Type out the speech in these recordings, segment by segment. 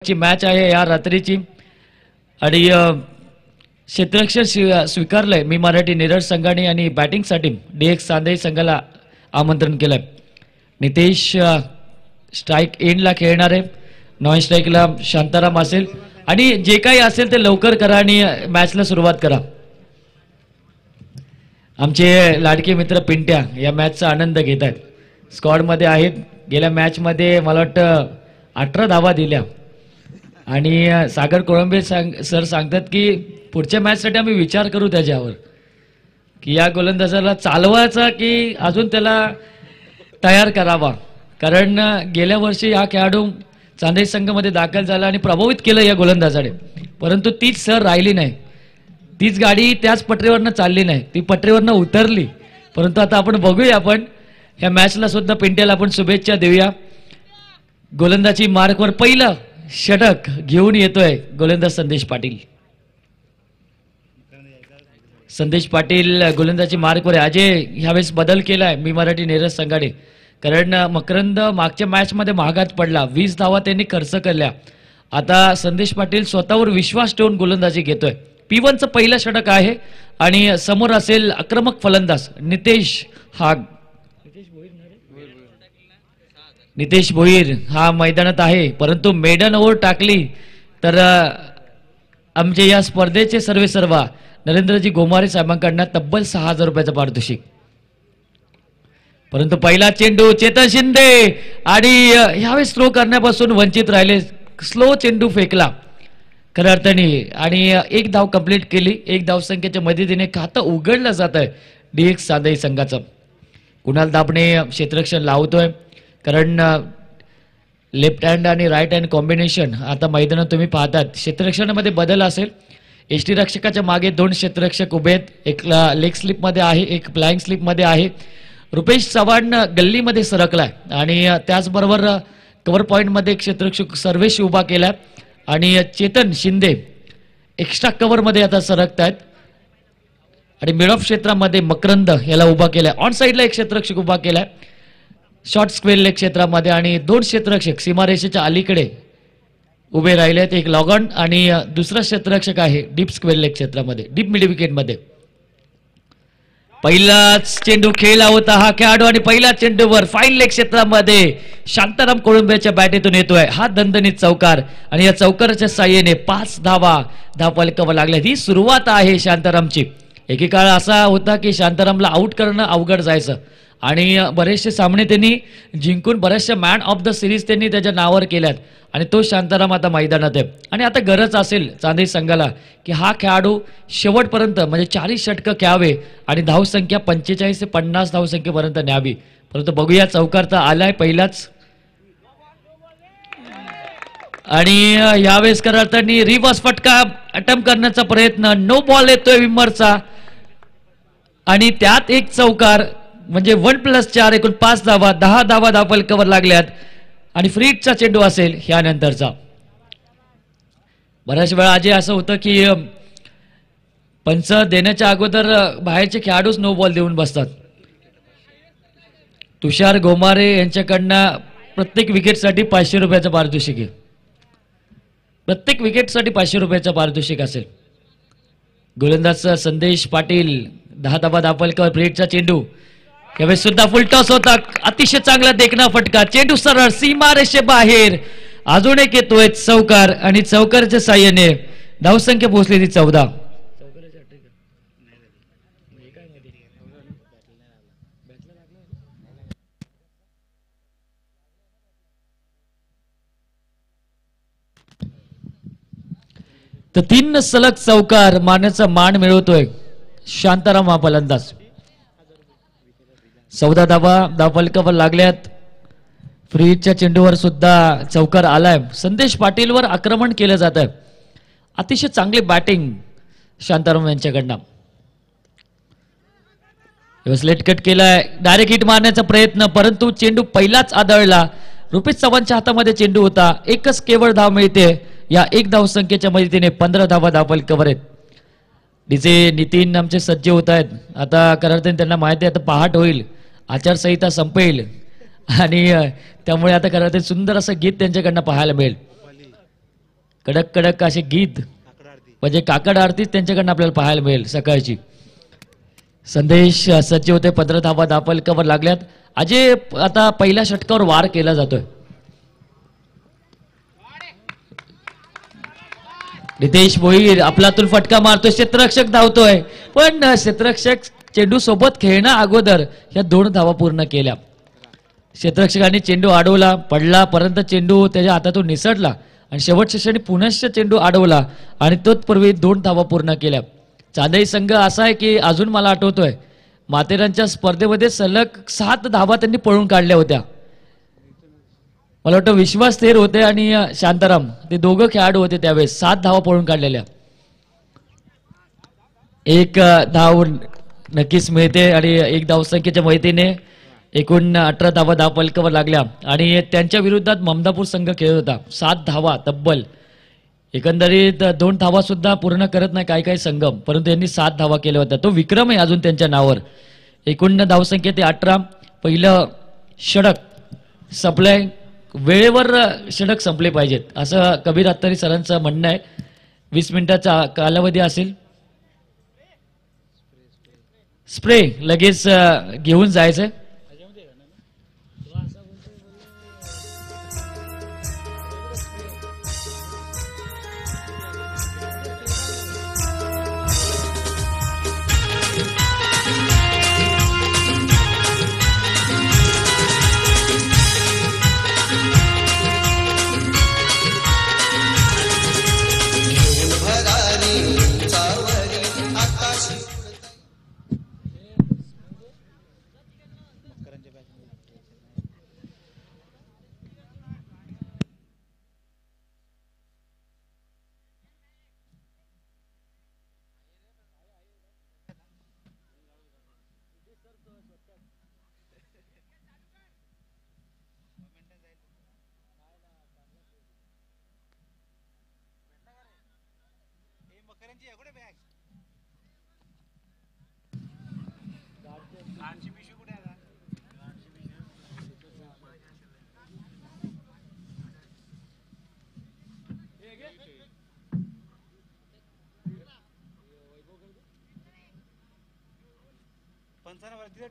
ची मॅच आहे या रात्रीची आणि क्षेत्ररक्षण स्वीकारलंय मी मराठी निरज संघाने आणि बॅटिंगसाठी डीएक्स चांदई संघाला आमंत्रण केलंय। नितेश स्ट्राइक एंडला खेळणार आहे, नॉन स्ट्राइकला शांताराम असेल आणि जे काही असेल ते लवकर करा आणि मॅचला सुरुवात करा। आमचे लाडके मित्र पिंट्या या मॅचचा आनंद घेत आहेत, स्क्वॉडमध्ये आहेत। गेल्या मॅचमध्ये मला वाटतं 18 धावा दिल्या आणि सागर कोळंबे सर सांगतात की पुढच्या मॅचसाठी आम्ही विचार करू त्याच्यावर की या गोलंदाजाला चालवायचा की अजून त्याला तयार करावा, कारण गेल्या वर्षी हा खेळाडू चांदई संघामध्ये दाखल झाला आणि प्रभावित केलं या गोलंदाजाने, परंतु तीच सर राहिली नाही, तीच गाडी त्याच पटरीवरनं चालली नाही, ती पटरीवरनं उतरली। परंतु आता आपण बघूया, आपण या मॅचला सुद्धा पिंट्याला आपण शुभेच्छा देऊया। गोलंदाजी मार्कवर पहिलं षटक घेऊन येतोय गोलंदाज संदेश पाटील। संदेश पाटील गोलंदाजी मार्कवर आहे। अजय ह्यावेळेस बदल केलाय मी मराठी निरज संघाने, कारण मकरंद मागच्या मॅचमध्ये महागात पडला, 20 धावा त्यांनी खर्च केल्या। आता संदेश पाटील स्वतःवर विश्वास ठेवून गोलंदाजी घेतोय। P1चं पहिलं षटक आहे आणि समोर असेल आक्रमक फलंदाज नितेश हाग। नितेश भोईर हा मैदानात आहे, परंतु मेडन ओव्हर टाकली तर आमचे या स्पर्धेचे सर्वेसर्वा नरेंद्रजी गोमारे साहेबांकडनं तब्बल 6000 रुपयाचं पारितोषिक। परंतु पहिला चेंडू चेतन शिंदे आणि ह्यावेळेस स्लो करण्यापासून वंचित राहिले, स्लो चेंडू फेकला खऱ्या अर्थाने आणि एक धाव कंप्लीट केली। एक धावसंख्येच्या मदतीने खातं उघडलं जात आहे डीएक्स चांदई संघाचं। कुणाल दाबणे क्षेत्ररक्षण लावतोय, कारण लेफ्ट हँड आणि राईट हँड कॉम्बिनेशन आता मैदानात तुम्ही पाहतात। क्षेत्ररक्षणामध्ये बदल असेल, एसटी रक्षकाच्या मागे 2 क्षेत्ररक्षक उभे आहेत, एक लेग स्लिपमध्ये आहे, एक फ्लाइंग स्लिपमध्ये आहे। रुपेश चव्हाण गल्लीमध्ये सरकलाय आणि त्याचबरोबर कव्हर पॉईंटमध्ये क्षेत्ररक्षक सर्वेश उभा केलाय आणि चेतन शिंदे एक्स्ट्रा कव्हरमध्ये आता सरकत आहेत आणि मिड ऑफ क्षेत्रामध्ये मकरंद याला उभा केलाय। ऑन साईडला एक क्षेत्ररक्षक उभा केलाय शॉर्ट स्क्वेअर लेग क्षेत्रामध्ये आणि 2 क्षेत्ररक्षक सीमारेषेच्या अलीकडे उभे राहिले आहेत, एक लॉग ऑन आणि दुसरा क्षेत्ररक्षक आहे डीप स्क्वेअर लेग क्षेत्रामध्ये, डीप मिड विकेटमध्ये। पहिलाच चेंडू खेळला होता हा खेळाडू आणि पहिल्या चेंडूवर फाईन लेग क्षेत्रामध्ये शांताराम कोळंबेच्या बॅटीतून येतोय हा दणदणीत चौकार आणि या चौकाराच्या साह्याने 5 धावा धावफलकावर लागल्या। ही सुरुवात आहे शांतारामची। एकेकाळ असा होता की शांतारामला आउट करणं अवघड जायचं आणि बरेचसे सामने त्यांनी जिंकून बऱ्याचशा मॅन ऑफ द सिरीज त्यांनी त्याच्या नावावर केल्यात आणि तो शांताराम आता मैदानात आहे आणि आता गरज असेल चांदई संघाला की हा खेळाडू शेवटपर्यंत म्हणजे 40 षटकं खेळावे आणि धावसंख्या 45 ते 50 धावसंख्येपर्यंत न्यावी। परंतु बघूया चौकार तर आलाय पहिलाच आणि यावेळेस करताना रिव्हर्स फटका अटेम्प्ट करण्याचा प्रयत्न, नो बॉल येतोय विमरचा आणि त्यात एक चौकार म्हणजे 1+4 एकूण 5 धावा, 10 धावा धावफलकावर लागल्यात आणि फ्रीटचा चेंडू असेल ह्यानंतरचा। बऱ्याच वेळा आजी असं होतं की पंच देण्याच्या अगोदर बाहेरचे खेळाडूच नो बॉल देऊन बसतात। तुषार गोमारे यांच्याकडनं प्रत्येक विकेटसाठी 500 रुपयाचं पारितोषिक आहे, प्रत्येक विकेटसाठी 500 रुपयाचं पारितोषिक असेल। गोलंदाज संदेश पाटील 10 धावा धावफलकावर, फ्रीटचा चेंडू यावेळेस सुद्धा फुल टॉस होता, अतिशय चांगला देखणा फटका, चेंडू सरळ सीमारेषे बाहेर, अजून एक येतोय चौकार आणि चौकारच्या साह्याने धावसंख्या पोहोचली ती 14। तर 3 सलग चौकार मारण्याचा मान मिळवतोय शांताराम हा फलंदाज। 14 धावा धावफलकावर लागल्यात, फ्रीजच्या चेंडूवर सुद्धा चौकार आलाय। संदेश पाटीलवर आक्रमण केलं जात आहे, अतिशय चांगली बॅटिंग शांताराम यांच्याकडनं। लेट कट केलाय, डायरेक्ट हिट मारण्याचा प्रयत्न, परंतु चेंडू पहिलाच आदळला। रुपेश चव्हाणच्या हातामध्ये चेंडू होता, एकच केवळ धाव मिळते या एक धावसंख्येच्या मदतीने 15 धावा धावफलकावर आहेत। डीजे नितीन आमचे सज्ज होत आहेत, आता करत त्यांना माहिती आहे आता पहाट होईल, आचारसंहिता संपेल आणि त्यामुळे आता खरं ते सुंदर असं गीत त्यांच्याकडनं पाहायला मिळेल। कडक कडक असे गीत म्हणजे काकड आरतीच त्यांच्याकडनं आपल्याला पाहायला मिळेल सकाळची. संदेश सज्ज होते. 15 धावा धापलकावर लागल्यात. अजय आता पहिल्या षटकावर वार केला जातोय. रितेश भोईर आपलातून फटका मारतोय. क्षेत्ररक्षक धावतोय पण क्षेत्ररक्षक चेंडू सोबत खेळणं अगोदर ह्या 2 धावा पूर्ण केल्या. क्षेत्ररक्षकांनी चेंडू अडवला, पडला, परंतु चेंडू त्याच्या हातातून निसटला आणि शेवटच्या क्षणी पुनश्च चेंडू अडवला आणि तत्पूर्वी 2 धावा पूर्ण केल्या. चांदई संघ असा आहे की अजून मला आठवतोय माथेरानच्या स्पर्धेमध्ये सलग 7 धावा त्यांनी पळून काढल्या होत्या. मला वाटतं विश्वास थेर होते आणि शांताराम ते दोघं खेळाडू होते त्यावेळेस 7 धावा पळून काढलेल्या. एक धाव नक्कीच मिळते आणि एक धावसंख्येच्या मदतीने एकूण 18 धावा धावफलकावर लागल्या आणि त्यांच्या विरोधात ममदापूर संघ खेळत होता. 7 धावा तब्बल. एकंदरीत 2 धावा सुद्धा पूर्ण करत नाही काही काही संघ, परंतु यांनी 7 धावा केल्या होत्या. तो विक्रम आहे अजून त्यांच्या नावावर. एकूण धावसंख्या ते 18. पहिलं षटक संपलंय. वेळेवर षटक संपले पाहिजेत असं कबीर अत्तारी सरांचं म्हणणं आहे. 20 मिनिटाचा कालावधी असेल. स्प्रे लगेच घेऊन जायचंय.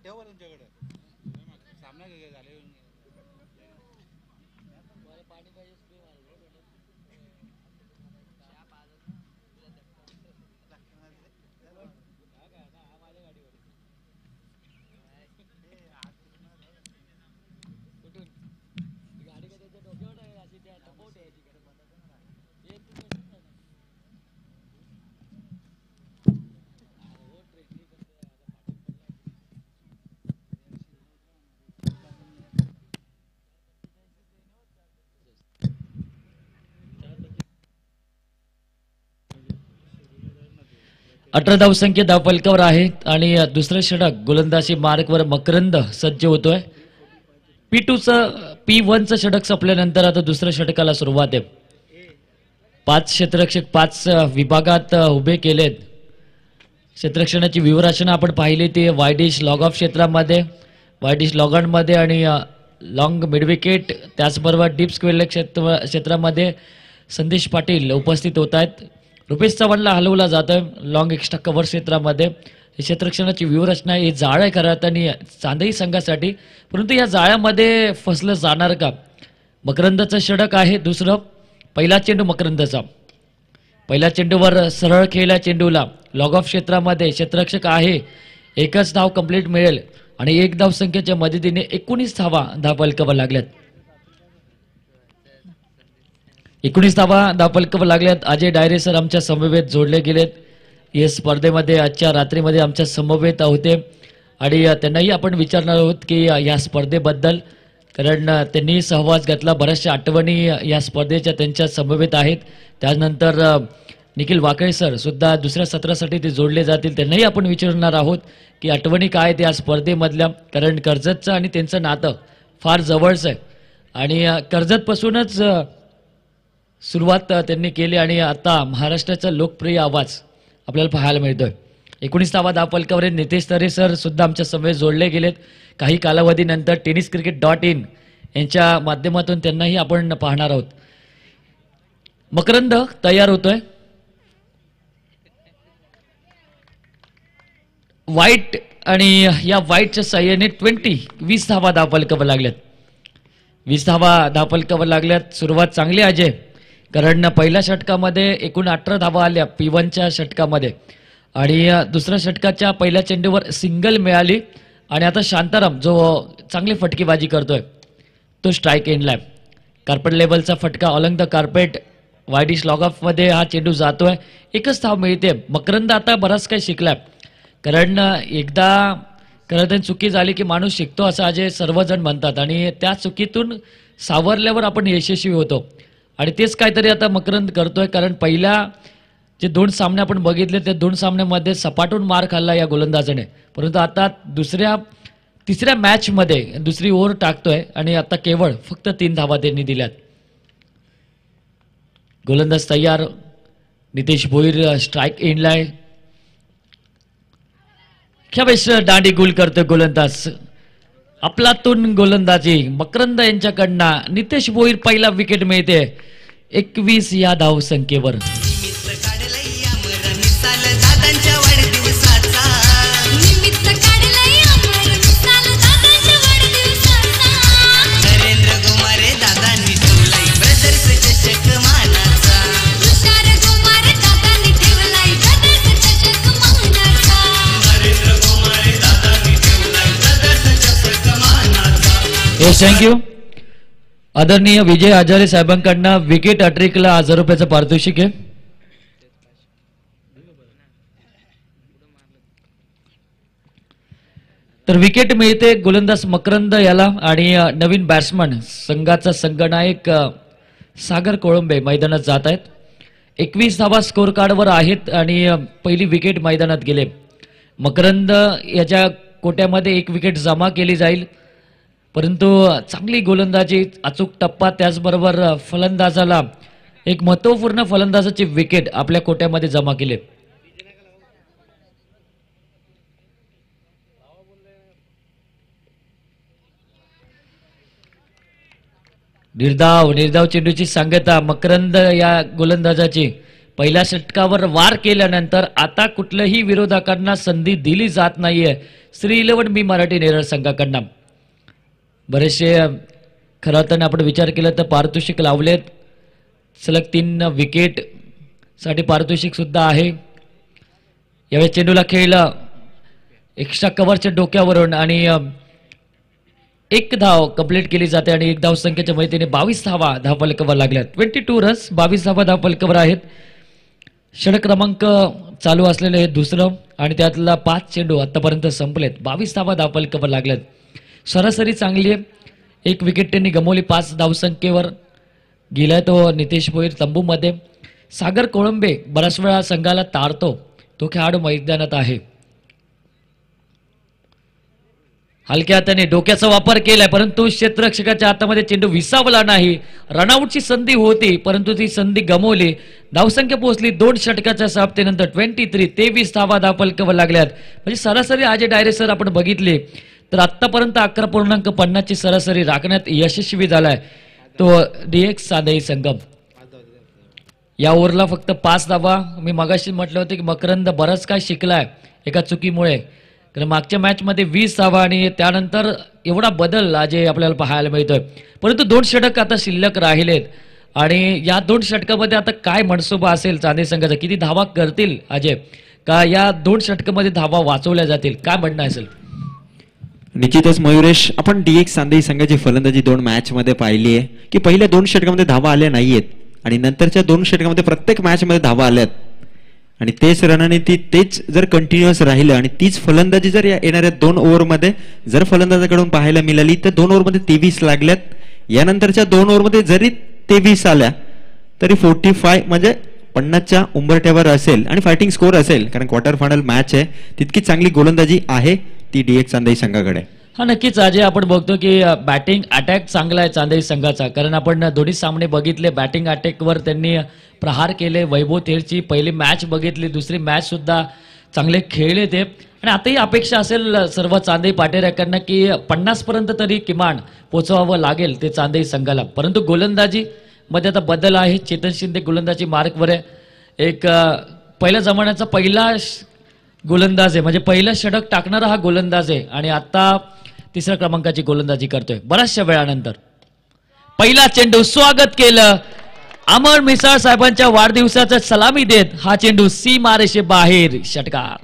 ठेव तुमच्याकडे सामना झाले. अठरा धावसंख्या धावफलकावर आहेत आणि दुसरं षटक गोलंदाजी मार्कवर मकरंद सज्ज होतोय. P1चं षटक संपल्यानंतर आता दुसऱ्या षटकाला सुरुवात आहे. 5 क्षेत्ररक्षक 5 विभागात उभे केलेत. क्षेत्ररक्षणाची व्यूहरचना आपण पाहिली ती वायडिश लॉग ऑफ क्षेत्रामध्ये, वायडिश लॉग ऑन मध्ये आणि लॉंग मिडविकेट, त्याचबरोबर डीप स्क्वेअर क्षेत्रामध्ये संदेश पाटील उपस्थित होत आहेत. रुपेश चव्हाणला हलवला जातोय लॉंग एक्स्ट्रा कव्हर क्षेत्रामध्ये. क्षेत्ररक्षणाची व्यूहरचना ही जाळ आहे खरं आणि चांदई संघासाठी, परंतु या जाळ्यामध्ये फसलं जाणार का? मकरंदचं षटक आहे दुसरं. पहिला चेंडू मकरंदचा, पहिल्या चेंडूवर सरळ खेळल्या चेंडूला लॉग ऑफ क्षेत्रामध्ये क्षेत्ररक्षक आहे. एकच धाव कंप्लीट मिळेल आणि 1 धावसंख्येच्या मदतीने 19 धावा धावफलकावर लागल्यात. 19 धावा धावफलकावर लागल्यात. अजय डायरे सर आमच्या समवेत जोडले गेलेत. या स्पर्धेमध्ये आजच्या रात्रीमध्ये आमच्या समवेत होते आणि त्यांनाही आपण विचारणार आहोत की या स्पर्धेबद्दल, कारण त्यांनी सहवास घेतला. बऱ्याचशा आठवणी या स्पर्धेच्या त्यांच्या समवेत आहेत. त्यानंतर निखिल वाकळे सर सुद्धा दुसऱ्या सत्रासाठी ते जोडले जातील. त्यांनाही आपण विचारणार आहोत की आठवणी काय त्या स्पर्धेमधल्या, कारण कर्जतचं आणि त्यांचं नातं फार जवळचं आहे आणि कर्जतपासूनच सुरुवात त्यांनी केली आणि आता महाराष्ट्राचा लोकप्रिय आवाज आपल्याला पाहायला मिळतोय. 19 धावा धावफलकावर नितेश तरे सर सुद्धा आमच्या समवेत जोडले गेलेत. काही कालावधीनंतर tenniscricket.in यांच्या माध्यमातून त्यांनाही आपण पाहणार आहोत. मकरंद तयार होतोय. वाईट आणि या वाईटच्या साह्याने 20 धावा धावफलकावर लागल्यात. 20 धावा धावफलकावर लागल्यात. सुरुवात चांगली अजय, कारण पहिल्या षटकामध्ये एकूण 18 धावा आल्या P1च्या षटकामध्ये आणि दुसऱ्या षटकाच्या पहिल्या चेंडूवर सिंगल मिळाली आणि आता शांताराम जो चांगली फटकेबाजी करतोय तो स्ट्राईक एंडला. कार्पेट लेवलचा फटका along the carpet widish long off मध्ये हा चेंडू जातोय. एकच धाव मिळते. मकरंद आता बराच काही शिकलाय, कारण एकदा खरं चुकी झाली की माणूस शिकतो असं अजय सर्वजण म्हणतात आणि त्या चुकीतून सावरल्यावर आपण यशस्वी होतो आणि तेच काहीतरी आता मकरंद करतोय. कारण पहिल्या जे 2 सामने आपण बघितले ते 2 सामन्यामध्ये सपाटून मार खाल्ला या गोलंदाजाने, परंतु आता तिसऱ्या मॅचमध्ये दुसरी ओव्हर टाकतोय आणि आता केवळ फक्त 3 धावा त्यांनी दिल्यात. गोलंदाज तयार. नितेश भोईर स्ट्राईक एंडला आहे. ख्यावेश दांडी गुल करतोय गोलंदाज. आपलातून गोलंदाजी मकरंद यांच्याकडनं नितेश भोईर पहिला विकेट मिळते 21 या धावसंख्येवर. थँक्यू. आदरणीय विजय हजारे साहेबांकडनं विकेट हॅट्रिकला 1000 रुपयाचं पारितोषिक आहे. तर विकेट मिळते गोलंदाज मकरंद याला आणि नवीन बॅट्समन संघाचा संघनायक सागर कोळंबे मैदानात जात आहेत. 21 धावा स्कोर कार्डवर आहेत आणि पहिली विकेट मैदानात गेले. मकरंद याच्या कोट्यामध्ये 1 विकेट जमा केली जाईल, परंतु चांगली गोलंदाजी, अचूक टप्पा, त्याचबरोबर फलंदाजाला एक महत्त्वपूर्ण फलंदाजाची विकेट आपल्या कोट्यामध्ये जमा केले. निर्धाव चेंडूची सांगता मकरंद या गोलंदाजाची. पहिल्या षटकावर वार केल्यानंतर आता कुठल्याही विरोधकांना संधी दिली जात नाहीये श्री 11 मी मराठी नेरळ संघाकडनं. बरेचसे खरं तर आपण विचार केला तर पारितोषिक लावलेत. सलग 3 विकेट साठी पारितोषिक सुद्धा आहे. यावेळी चेंडूला खेळला एक्स्ट्रा कव्हरच्या डोक्यावरून आणि 1 धाव कंप्लीट केली जाते आणि 1 धाव संख्येच्या मदतीने 22 धावा धावफलकावर लागल्यात. 22 रन्स, 22 धावा धावफलकावर आहेत. षटक क्रमांक चालू असलेले हे दुसरं आणि त्यातला 5 चेंडू आतापर्यंत संपलेत. 22 धावा धावफलकावर लागल्यात. सरासरी चांगली आहे. 1 विकेट त्यांनी गमवली 5 धावसंख्येवर. गेलाय तो नितेश भोईर तंबूमध्ये. सागर कोळंबे बऱ्याच वेळा संघाला तारतो तो खेळाडू मैदानात आहे. हलक्या हाताने डोक्याचा वापर केलाय, परंतु क्षेत्ररक्षकाच्या हातामध्ये चेंडू विसावला नाही. रनआउटची संधी होती परंतु ती संधी गमवली. धावसंख्या पोहोचली 2 षटकाच्या समाप्तीनंतर 23 धावा धावफलकावर लागल्यात. म्हणजे सरासरी अजय डायरे सर आपण बघितली तर आतापर्यंत 11.50 ची सरासरी राखण्यात यशस्वी झालाय तो DX सांदेई संगम. या ओव्हरला फक्त 5 धावा. मी मगाशी म्हटलं होतं की मकरंद बरंच काय शिकलाय एका चुकीमुळे, कारण मागच्या मॅचमध्ये 20 धावा आणि त्यानंतर एवढा बदल अजय आपल्याला पाहायला मिळतोय. परंतु 2 षटक आता शिल्लक राहिलेत आणि या 2 षटकामध्ये आता काय मनसुबा असेल चांदे संघाचा, किती धावा करतील अजय, का या 2 षटकामध्ये धावा वाचवल्या जातील, काय म्हणणं असेल? निश्चितच मयुरेश, आपण DX सांदेई संघाची फलंदाजी 2 मॅच मध्ये पाहिली आहे की पहिल्या 2 षटकामध्ये धावा आल्या नाहीयेत आणि नंतरच्या 2 षटकामध्ये प्रत्येक मॅच मध्ये धावा आल्यात आणि तेच रणनीती तेच जर कंटिन्युअस राहिलं आणि तीच फलंदाजी जर येणाऱ्या 2 ओव्हरमध्ये जर फलंदाजाकडून पाहायला मिळाली तर 2 ओव्हरमध्ये 23 लागल्यात. यानंतरच्या 2 ओव्हरमध्ये जरी 23 आल्या तरी 45 म्हणजे 50च्या उंबरठ्यावर असेल आणि फायटिंग स्कोर असेल, कारण क्वार्टर फायनल मॅच आहे. तितकी चांगली गोलंदाजी आहे ती DX सांदेई संघाकडे. हा नक्कीच अजय, आपण बघतो की बॅटिंग अटॅक चांगला आहे चांदेई संघाचा, कारण आपण दोन्ही सामने बघितले बॅटिंग अटॅकवर त्यांनी प्रहार केले. वैभव थेरची पहिली मॅच बघितली, दुसरी मॅच सुद्धा चांगले खेळले ते आणि आताही अपेक्षा असेल सर्व चांदेई पाटेकरांना की 50 पर्यंत तरी किमान पोहोचवावं लागेल ते चांदेई संघाला. परंतु गोलंदाजी मध्ये आता बदल आहे. चेतन शिंदे गोलंदाजी मार्कवर आहे. एक पहिल्या जमान्याचा पहिला गोलंदाज आहे, म्हणजे पहिलं षटक टाकणारा हा गोलंदाज आहे आणि आता तिसऱ्या क्रमांकाची गोलंदाजी करतोय बऱ्याचशा वेळानंतर. पहिला चेंडू स्वागत केलं अमर मिसाळ साहेबांच्या वाढदिवसाचा सलामी देत हा चेंडू सीमारेषे बाहेर. षटकार.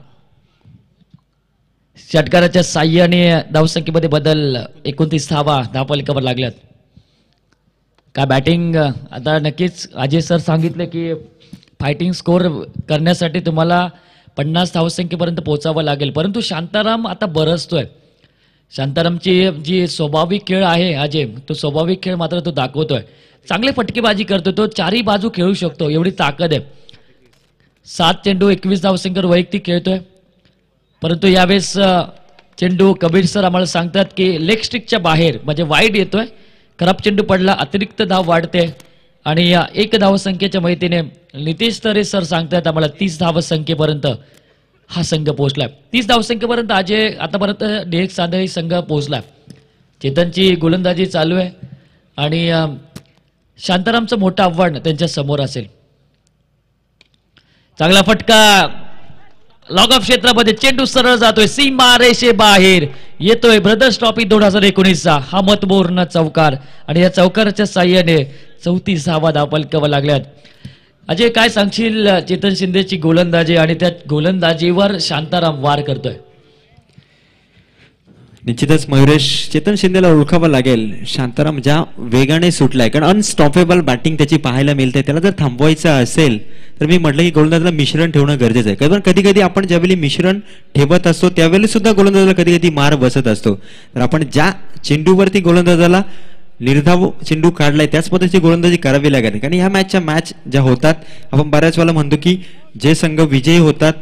षटकाराच्या साह्याने धावसंख्येमध्ये बदल. 29 धावा धावफलकावर लागल्यात. काय बॅटिंग. आता नक्कीच अजय सर सांगितले की फायटिंग स्कोर करण्यासाठी तुम्हाला 50 धावसंख्येपर्यंत पोहोचावं लागेल, परंतु शांताराम आता बरसतोय. शांतारामची जी स्वाभाविक खेळ आहे अजय, तो स्वाभाविक खेळ मात्र तो दाखवतोय. चांगले फटकेबाजी करतोय तो, चारही बाजू खेळू शकतो एवढी ताकद आहे. 7 चेंडू 21 धावसंख्येवर वैयक्तिक खेळतोय, परंतु यावेळेस चेंडू कबीर सर आम्हाला सांगतात की लेग स्टिकच्या बाहेर म्हणजे वाईड येतोय. खराब चेंडू पडला, अतिरिक्त धाव वाढते आणि या 1 धावसंख्येच्या माहितीने नितेश तरे सर सांगतात आम्हाला 30 धावसंख्येपर्यंत हा संघ पोहोचलाय. 30 धावसंख्येपर्यंत अजय आतापर्यंत DX सांदेरी संघ पोहोचलाय. चेतनची गोलंदाजी चालू आहे आणि शांतारामचं मोठं आव्हान त्यांच्या समोर असेल. चांगला फटका लॉग ऑफ क्षेत्रामध्ये, चेंडू सरळ जातोय सीमारेषे बाहेर येतोय. ब्रदर्स ट्रॉफी 2019चा हा मतपूर्ण चौकार आणि या चौकाराच्या साह्याने 34 धावा धावफलकावर लागल्यात. अजय काय सांगशील चेतन शिंदेची गोलंदाजी आणि त्या गोलंदाजीवर शांताराम वार करतोय. निश्चितच मयुरेश, चेतन शिंदेला ओळखावं लागेल. शांताराम ज्या वेगाने सुटलाय, कारण अनस्टॉपेबल बॅटिंग त्याची पाहायला मिळते. त्याला जर थांबवायचं असेल तर मी म्हटलं की गोलंदाजाला मिश्रण ठेवणं गरजेचं आहे. कारण कधी कधी आपण ज्यावेळी मिश्रण ठेवत असतो त्यावेळी सुद्धा गोलंदाजाला कधी कधी मार बसत असतो. तर आपण ज्या चेंडूवरती गोलंदाजाला निर्धाव चेंडू काढलाय त्याच पद्धतीची गोलंदाजी करावी लागेल. कारण ह्या मॅच ज्या होतात आपण बऱ्याच वेळेला म्हणतो की जे संघ विजयी होतात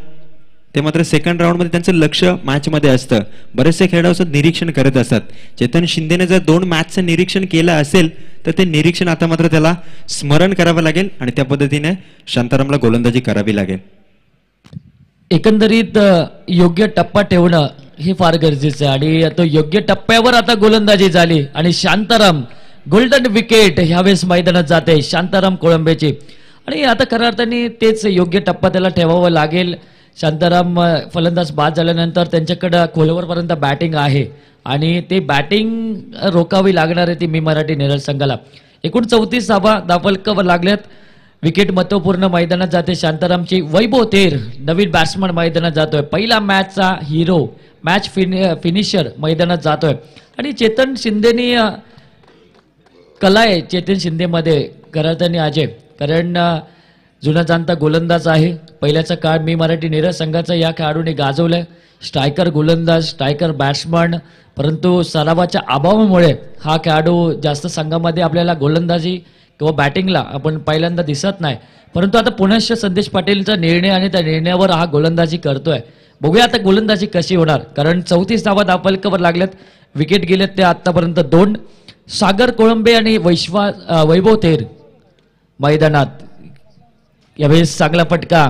ते मात्र सेकंड राऊंडमध्ये त्यांचं लक्ष मॅचमध्ये असतं. बरेचसे खेळाडू निरीक्षण करत असतात. चेतन शिंदेने जर 2 मॅचचं निरीक्षण केलं असेल तर ते निरीक्षण आता मात्र त्याला स्मरण करावं लागेल आणि त्या पद्धतीने शांतारामला गोलंदाजी करावी लागेल. एकंदरीत योग्य टप्पा ठेवणं हे फार गरजेचं आहे आणि तो योग्य टप्प्यावर आता गोलंदाजी झाली आणि शांताराम गोल्डन विकेट ह्यावेळेस मैदानात जाते शांताराम कोळंबेची. आणि आता खऱ्या अर्थाने तेच योग्य टप्पा त्याला ठेवावं लागेल. शांताराम फलंदाज बाद झाल्यानंतर त्यांच्याकडं खोलवरपर्यंत बॅटिंग आहे आणि ते बॅटिंग रोखावी लागणार आहे ती मी मराठी नेरळ संघाला. एकूण 34 धावा धावफलकावर लागल्यात. विकेट महत्वपूर्ण मैदानात जाते शांतारामची. वैभव थेर नवीन बॅट्समन मैदानात जातोय. पहिला मॅचचा हिरो मॅच फिनिशर मैदानात जातोय आणि चेतन शिंदेनी कला आहे चेतन शिंदेमध्ये करताना अजय, कारण जुना जाणता गोलंदाज आहे. पहिल्याचा काळ मी मराठी नेरळ संघाचा या खेळाडूने गाजवलाय. स्ट्रायकर गोलंदाज, स्ट्रायकर बॅट्समन, परंतु सरावाच्या अभावामुळे हा खेळाडू जास्त संघामध्ये आपल्याला गोलंदाजी किंवा बॅटिंगला आपण पहिल्यांदा दिसत नाही. परंतु आता पुनश्च संदेश पाटीलचा निर्णय आणि त्या निर्णयावर हा गोलंदाजी करतोय. बघूया आता गोलंदाजी कशी होणार, कारण 34 धावा धावफलकावर लागल्यात. विकेट गेलेत ते आतापर्यंत 2. सागर कोळंबे आणि वैभव थेर मैदानात. यावेळेस चांगला फटका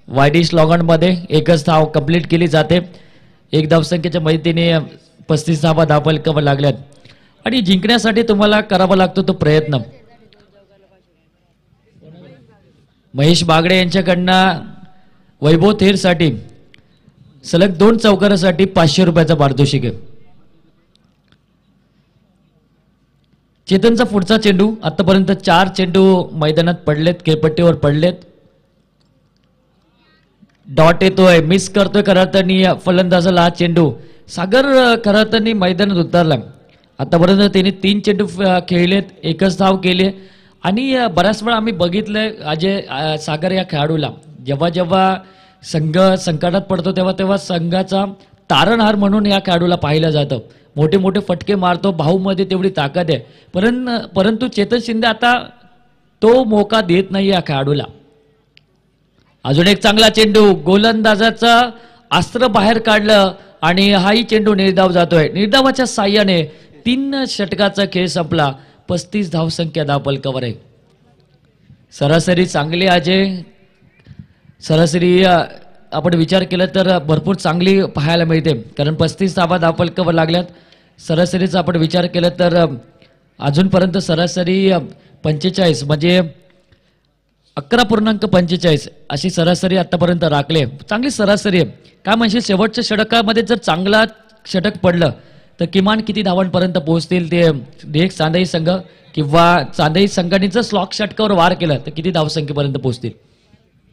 वायडिश लॉंगॉनमध्ये 1च धाव कंप्लीट केली जाते. 1 धावसंख्येच्या मदतीने 35 धावा धावफलकावर लागल्यात आणि जिंकण्यासाठी तुम्हाला करावा लागतो तो प्रयत्न. महेश बागडे यांच्याकडनं वैभव थेरसाठी सलग 2 चौकारासाठी 500 रुपयाचा पारितोषिक आहे. चेतनचा पुढचा चेंडू. आतापर्यंत 4 चेंडू मैदानात पडलेत, खेळपट्टीवर पडलेत. डॉट येतोय, मिस करतोय खरातनी फलंदाजाला हा चेंडू. सागर खरातनी मैदानात उतरला. आतापर्यंत त्याने 3 चेंडू खेळलेत, 1च धाव केली आणि बऱ्याच वेळा आम्ही बघितलंय अजय सागर या खेळाडूला जेव्हा जेव्हा संघ संकटात पडतो तेव्हा तेव्हा संघाचा तारणहार म्हणून या खेळाडूला पाहिलं जातं. मोठे मोठे फटके मारतो, भाऊमध्ये तेवढी ताकद आहे. परंतु चेतन शिंदे आता तो मोका देत नाही या खेळाडूला. अजून एक चांगला चेंडू, गोलंदाजाचं अस्त्र बाहेर काढलं आणि हाही चेंडू निर्धाव जातोय. निर्धावाच्या साह्याने 3 षटकाचा खेळ संपला. 35 धावसंख्या धावफलकावर आहे. सरासरी चांगली अजय, सरासरी आपण विचार केला तर भरपूर चांगली पाहायला मिळते, कारण 35 धावा धावफलकावर लागल्यात. सरासरीचा आपण विचार केला तर अजूनपर्यंत सरासरी 45 म्हणजे 11.45 अशी सरासरी आतापर्यंत राखले. चांगली सरासरी आहे. काय म्हणजे शेवटच्या षटकामध्ये जर चांगला षटक पडलं तर किमान किती धावांपर्यंत पोहोचतील ते DX चांदई संघ किंवा चांदई संघाने जर स्लॉक षटकावर वार केला तर किती धावसंख्येपर्यंत पोहोचतील.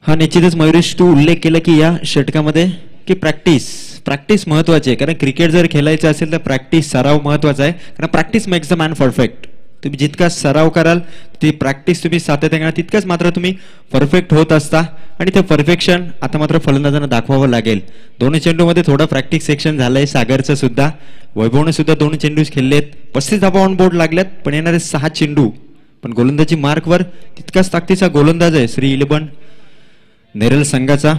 हा निश्चितच मयुरेश तू उल्लेख केला की या षटकामध्ये की प्रॅक्टिस महत्वाची आहे. कारण क्रिकेट जर खेळायचं असेल तर प्रॅक्टिस सराव महत्वाचा आहे. कारण practice makes the man perfect. तुम्ही जितका सराव कराल ती प्रॅक्टिस तुम्ही सातत्याने करा तितकंच मात्र तुम्ही परफेक्ट होत असता. आणि ते परफेक्शन आता मात्र फलंदाजांना दाखवावं लागेल. दोन्ही चेंडूमध्ये थोडं प्रॅक्टिस सेक्शन झालंय सागरचं सुद्धा. वैभवने सुद्धा 2 चेंडू खेळलेत. 35 धावा ऑन बोर्ड लागल्यात पण येणारे 6 चेंडू. पण गोलंदाजी मार्कवर तितकाच ताकदीचा गोलंदाज आहे श्री 11 नेरल संघाचा.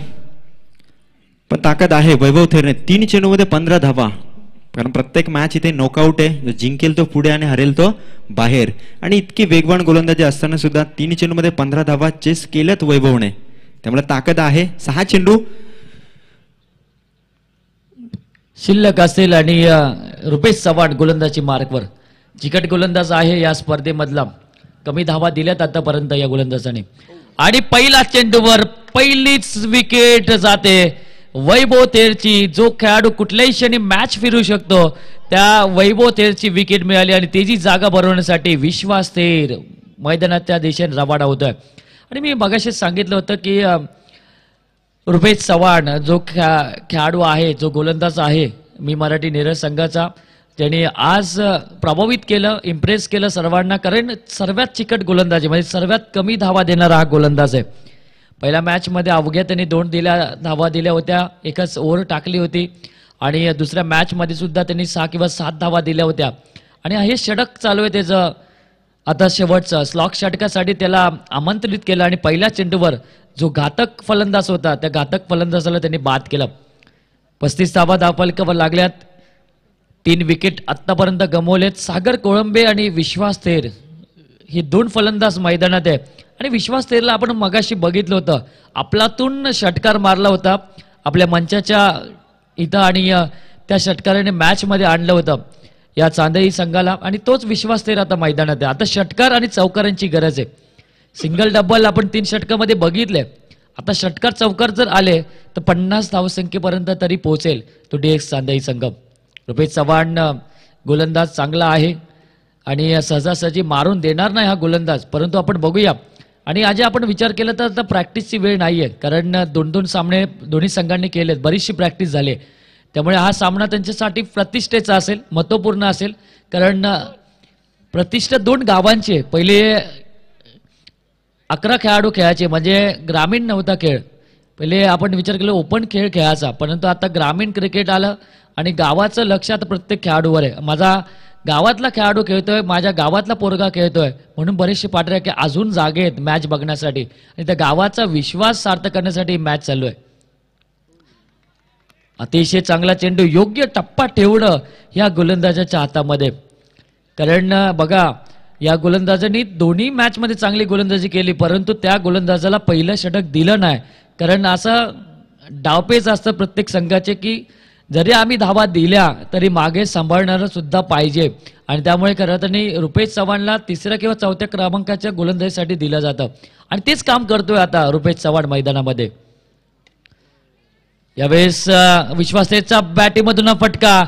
पण ताकद आहे वैभव थेरने. 3 चेंडूमध्ये 15 धावा. कारण प्रत्येक मॅच इथे नॉकआउट आहे. जो जिंकेल तो पुढे आणि हरेल तो बाहेर. आणि इतकी वेगवान गोलंदाजी असताना सुद्धा 3 चेंडूमध्ये 15 धावा चेस केल्यात वैभवने. त्यामुळे ताकद आहे. 6 चेंडू शिल्लक असेल आणि रुपेश चव्हाण गोलंदाजी मार्कवर चिकट गोलंदाज आहे या स्पर्धेमधला. कमी धावा दिल्यात आतापर्यंत या गोलंदाजाने. आणि पहिला चेंडूवर पहिलीच विकेट जाते वैभव थेरची. जो खेळाडू कुठल्याही क्षणी मॅच फिरू शकतो त्या वैभव थेरची विकेट मिळाली आणि त्याची जागा भरवण्यासाठी विश्वास थेर मैदानाच्या दिशेने रवाना होतोय. आणि मी मगाशी सांगितलं होतं की रुपेश चव्हाण जो खेळाडू आहे जो गोलंदाज आहे मी मराठी नेरळ संघाचा ज्याने आज प्रभावित केलं इम्प्रेस केलं सर्वांना. कारण सर्वात चिकट गोलंदाजी म्हणजे सर्वात कमी धावा देणारा हा गोलंदाज आहे. पहिल्या मॅचमध्ये अवघ्या त्यांनी 2 धावा दिल्या होत्या. एकच ओव्हर टाकली होती. आणि दुसऱ्या मॅचमध्ये सुद्धा त्यांनी 6 किंवा 7 धावा दिल्या होत्या. आणि हे षटक चालू आहे त्याचं आता शेवटचं. स्लॉक षटकासाठी त्याला आमंत्रित केलं आणि पहिल्या चेंडूवर जो घातक फलंदाज होता त्या घातक फलंदाजाला त्यांनी बाद केलं. 35 धावा धावफलकावर लागल्यात. 3 विकेट आतापर्यंत गमावलेत. सागर कोळंबे आणि विश्वास थेर हे 2 फलंदाज मैदानात आहे. आणि विश्वास थेरला आपण मगाशी बघितलं होतं आपलातून षटकार मारला होता आपल्या मंचाच्या इथं आणि त्या षटकाराने मॅचमध्ये आणलं होतं या चांदई संघाला. आणि तोच विश्वास थेर आता मैदानात आहे. आता षटकार आणि चौकारांची गरज आहे. सिंगल डबल आपण 3 षटकामध्ये बघितले. आता षटकार चौकार जर आले तर 50 धावसंख्येपर्यंत तरी पोहोचेल तो DX चांदई संघ. रुपेश चव्हाण गोलंदाज चांगला आहे आणि सहजासहजी मारून देणार नाही हा गोलंदाज. परंतु आपण बघूया. आणि आज आपण विचार केला तर आता प्रॅक्टिसची वेळ नाही आहे. कारण 2-2 सामने दोन्ही संघांनी केलेत. बरीचशी प्रॅक्टिस झाली. त्यामुळे हा सामना त्यांच्यासाठी प्रतिष्ठेचा असेल महत्त्वपूर्ण असेल. कारण प्रतिष्ठा 2 गावांची. पहिले 11 खेळाडू खेळायचे म्हणजे ग्रामीण नव्हता खेळ. पहिले आपण विचार केला ओपन खेळ खेळायचा. परंतु आता ग्रामीण क्रिकेट आलं आणि गावाचं लक्ष आता प्रत्येक खेळाडूवर आहे. माझा गावातला खेळाडू खेळतोय माझ्या गावातला पोरगा खेळतोय म्हणून बरेचसे पाठरे की अजून जागे आहेत मॅच बघण्यासाठी आणि त्या गावाचा विश्वास सार्थ करण्यासाठी मॅच चालू आहे. अतिशय चांगला चेंडू योग्य टप्पा ठेवणं या गोलंदाजाच्या हातामध्ये. कारण बघा या गोलंदाजांनी दोन्ही मॅचमध्ये चांगली गोलंदाजी केली परंतु त्या गोलंदाजाला पहिलं षटक दिलं नाही. कारण असं डावपेच असतं प्रत्येक संघाचे की जरी आम्ही धावा दिल्या तरी मागे सांभाळणारं सुद्धा पाहिजे आणि त्यामुळे खरं तर रुपेश चव्हाणला 3ऱ्या किंवा 4थ्या क्रमांकाच्या गोलंदाजीसाठी दिलं जातं आणि तेच काम करतोय आता रुपेश चव्हाण मैदानामध्ये. यावेळेस विश्वासचा बॅटीमधून फटका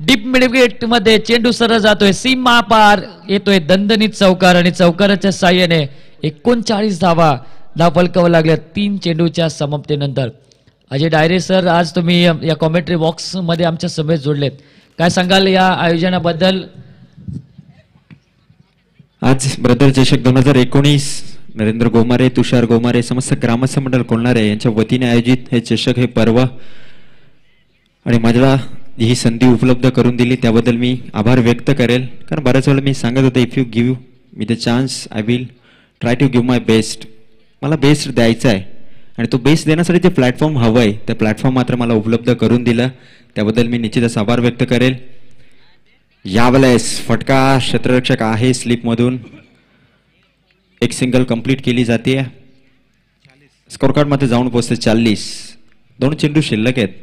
डीप मिडविकेट मध्ये चेंडू सरळ जातोय सीमा पार येतोय दणदणीत चौकार आणि चौकाराच्या साह्याने 39 धावा धावफलकावर लागल्या 3 चेंडूच्या समाप्तीनंतर. अजय डायरे सर आज तुम्ही या कॉमेंट्री बॉक्स मध्ये आमच्या समेत जोडलेत काय सांगाल या आयोजनाबद्दल. आज ब्रदर चषक 2019 नरेंद्र गोमारे तुषार गोमारे समस्त ग्रामस्थ मंडळ कोल्हारे यांच्या वतीने आयोजित हे चषक हे पर्व आणि माझ्या ही संधी उपलब्ध करून दिली त्याबद्दल मी आभार व्यक्त करेल. कारण बऱ्याच वेळा मी सांगत होते if you give me the chance I will try to give my best. मला बेस्ट द्यायचा आहे आणि तो बेस्ट देण्यासाठी जे प्लॅटफॉर्म हवं आहे ते प्लॅटफॉर्म मात्र मला उपलब्ध करून दिलं त्याबद्दल मी निश्चितच आभार व्यक्त करेल. यावेळेस फटका क्षेत्ररक्षक आहे स्लिपमधून एक सिंगल कंप्लीट केली जाते. स्कोर कार्ड मध्ये जाऊन पोहोचते 40. 2 चेंडू शिल्लक आहेत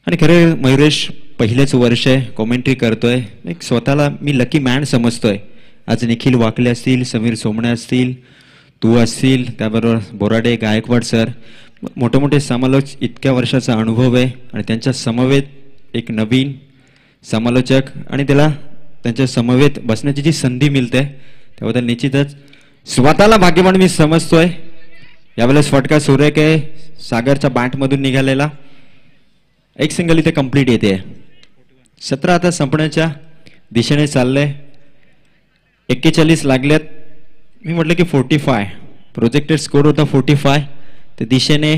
आणि खरे मयुरेश पहिलेच वर्ष आहे कॉमेंट्री करतोय एक स्वतःला मी लकी मॅन समजतोय आज निखिल वाकले असतील, समीर सोमणे असतील, तू असतील, त्याबरोबर बोराडे, गायकवाड सर, मोठे मोठे समालोचक, इतक्या वर्षाचा अनुभव आहे आणि त्यांच्या समवेत एक नवीन समालोचक आणि त्याला त्यांच्या समवेत बसण्याची जी संधी मिळते त्याबद्दल निश्चितच स्वतःला भाग्यवान मी समजतोय. यावेळेस फटका सुरेख आहे, सागरच्या बॅटमधून निघालेला. एक सिंगल इथे कंप्लीट येते. 17 आता संपण्याच्या दिशेने चाललंय. 41 लागल्यात. मी म्हटलं की 45 प्रोजेक्टेड स्कोर होता 45. त्या दिशेने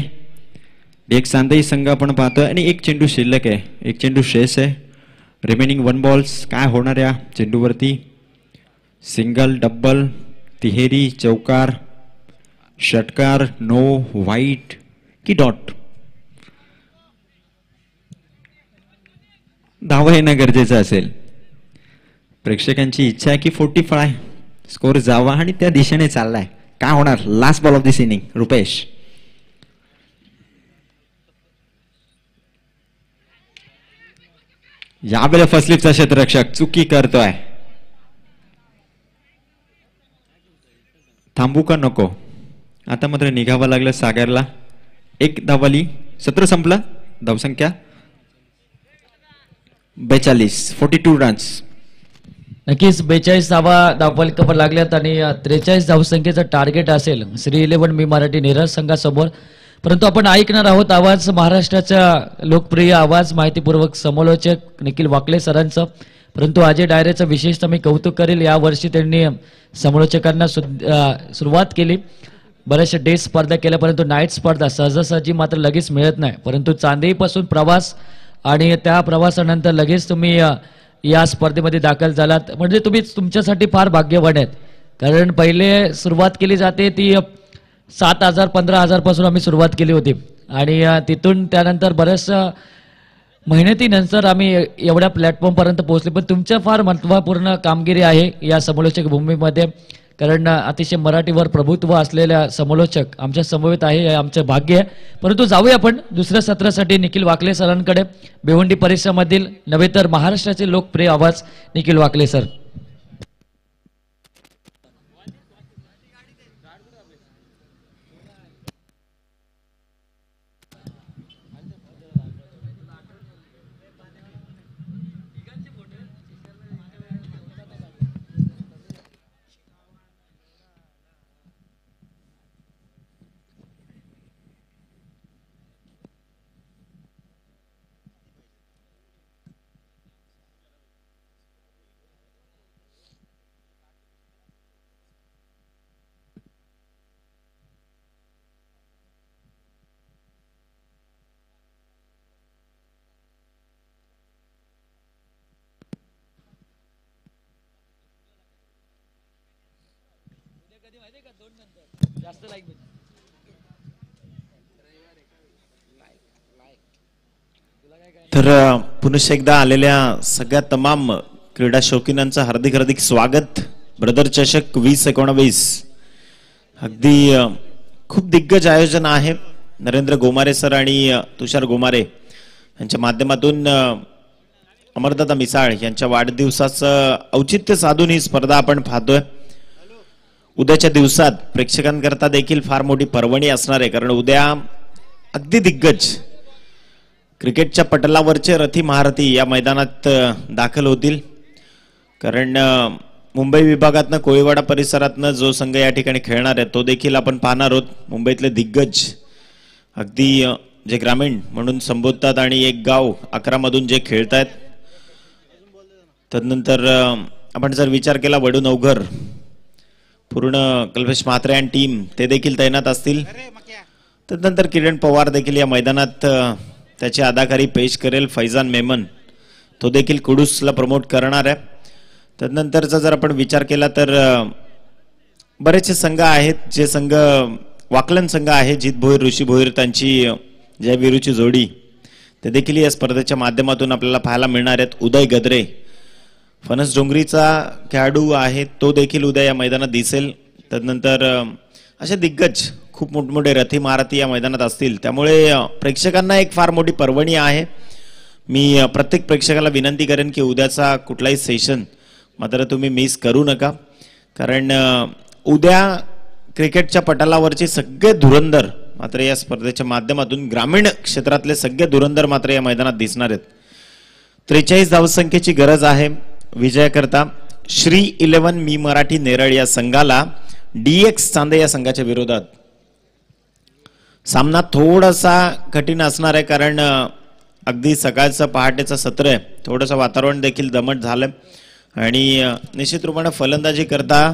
एक सांदेई संघ आपण पाहतोय आणि एक चेंडू शिल्लक आहे, एक चेंडू शेष आहे. Remaining 1 balls. काय होणार या चेंडूवरती? सिंगल, डबल, तिहेरी, चौकार, षटकार, नो, व्हाईट की डॉट? धावा येणं गरजेचं असेल. प्रेक्षकांची इच्छा आहे की 45 स्कोर जावा आणि त्या दिशेने चाललाय. काय होणार? Last ball of this inning. Rupesh, यावेळेला फर्स्ट स्लिपचा क्षेत्ररक्षक चुकी करतोय. थांबू का नको? आता मात्र निघावं लागलं सागरला. एक धावाली. सत्र संपला. धावसंख्या 42. 42 रन्स. नक्कीच 42 धावफलकावर लागल्यात आणि 43 धावसंख्येचं टार्गेट असेल श्री 11 मी मराठी निरज संघासमोर. परंतु आपण ऐकणार आहोत आवाज, महाराष्ट्राचा लोकप्रिय आवाज, माहितीपूर्वक समालोचक निखिल वाकले सरांचं. परंतु अजय डायरेचं विशेषतः मी कौतुक करेल. यावर्षी त्यांनी समालोचकांना सुरुवात केली. बऱ्याचशा डे स्पर्धा केल्या, परंतु नाईट स्पर्धा सहजासहजी मात्र लगेच मिळत नाही. परंतु चांदेईपासून प्रवास आणि त्या प्रवासानंतर लगेच तुम्ही या स्पर्धेमध्ये दाखल झालात म्हणजे तुम्ही तुमच्यासाठी फार भाग्यवान आहेत. कारण पहिले सुरुवात केली जाते ती 7,000 15,000 पासून आम्ही सुरुवात केली होती आणि तिथून त्यानंतर बऱ्याचशा मेहनतीनंतर आम्ही एवढ्या प्लॅटफॉर्मपर्यंत पोहोचले. पण तुमच्या फार महत्त्वपूर्ण कामगिरी आहे या समालोचक भूमीमध्ये. कारण अतिशय मराठीवर प्रभुत्व असलेल्या समालोचक आमच्या समवेत आहे, हे आमचं भाग्य आहे. परंतु जाऊया आपण दुसऱ्या सत्रासाठी निखिल वाकले सरांकडे. भिवंडी परिसरामधील नव्हे तर महाराष्ट्राचे लोकप्रिय आवाज निखिल वाकले सर. तर पुन्हा एकदा आलेल्या सगळ्या तमाम क्रीडा शौकीनांचं हार्दिक हार्दिक स्वागत. ब्रदर चषक 2019 अगदी खूप दिग्गज आयोजन आहे. नरेंद्र गोमारे सर आणि तुषार गोमारे यांच्या माध्यमातून अमरदादा मिसाळ यांच्या वाढदिवसाचं औचित्य साधून ही स्पर्धा आपण पाहतोय. उद्याच्या दिवसात प्रेक्षकांकरता देखील फार मोठी पर्वणी असणार आहे. कारण उद्या अगदी दिग्गज क्रिकेटच्या पटलावरचे रथी महारथी या मैदानात दाखल होतील. कारण मुंबई विभागातनं कोळीवाडा परिसरातनं जो संघ या ठिकाणी खेळणार आहे तो देखील आपण पाहणार आहोत. मुंबईतले दिग्गज अगदी जे ग्रामीण म्हणून संबोधतात आणि एक गाव 11 मधून जे खेळतायत. तदनंतर आपण जर विचार केला वडू नवघर पूर्ण कल्पेश म्हात्रे आणि टीम ते देखील तैनात असतील. तदनंतर किरण पवार देखील या मैदानात त्याची अदाकारी पेश करेल. फैजान मेमन तो देखील कुडूसला प्रमोट करणार आहे. तदनंतरचा जर आपण विचार केला तर बरेचसे संघ आहेत जे संघ वाकलन संघ आहे. जित भोईर ऋषी भोईर त्यांची जयवीरूची जोडी ते देखील या स्पर्धेच्या माध्यमातून आपल्याला पाहायला मिळणार आहेत. उदय गद्रे फणस डोंगरीचा खेळाडू आहे तो देखील उद्या या मैदानात दिसेल. तदनंतर असे दिग्गज खूप मोठमोठे रथी महारथी या मैदानात असतील. त्यामुळे प्रेक्षकांना एक फार मोठी पर्वणी आहे. मी प्रत्येक प्रेक्षकाला विनंती करेन की उद्याचा कुठलाही सेशन मात्र तुम्ही मिस करू नका. कारण उद्या क्रिकेटच्या पटलावरचे सगळे धुरंदर मात्र या स्पर्धेच्या माध्यमातून ग्रामीण क्षेत्रातले सगळे धुरंदर मात्र या मैदानात दिसणार आहेत. 43 धावसंख्येची गरज आहे विजयाकरता. श्री 11 मी मराठी नेरळ या संघाला DX चांदे या संघाच्या विरोधात. सामना थोडासा कठीण असणार आहे कारण अगदी सकाळचं पहाटेचं सत्र आहे. थोडंसं वातावरण देखील दमट झालं आणि निश्चित रूपाने फलंदाजी करता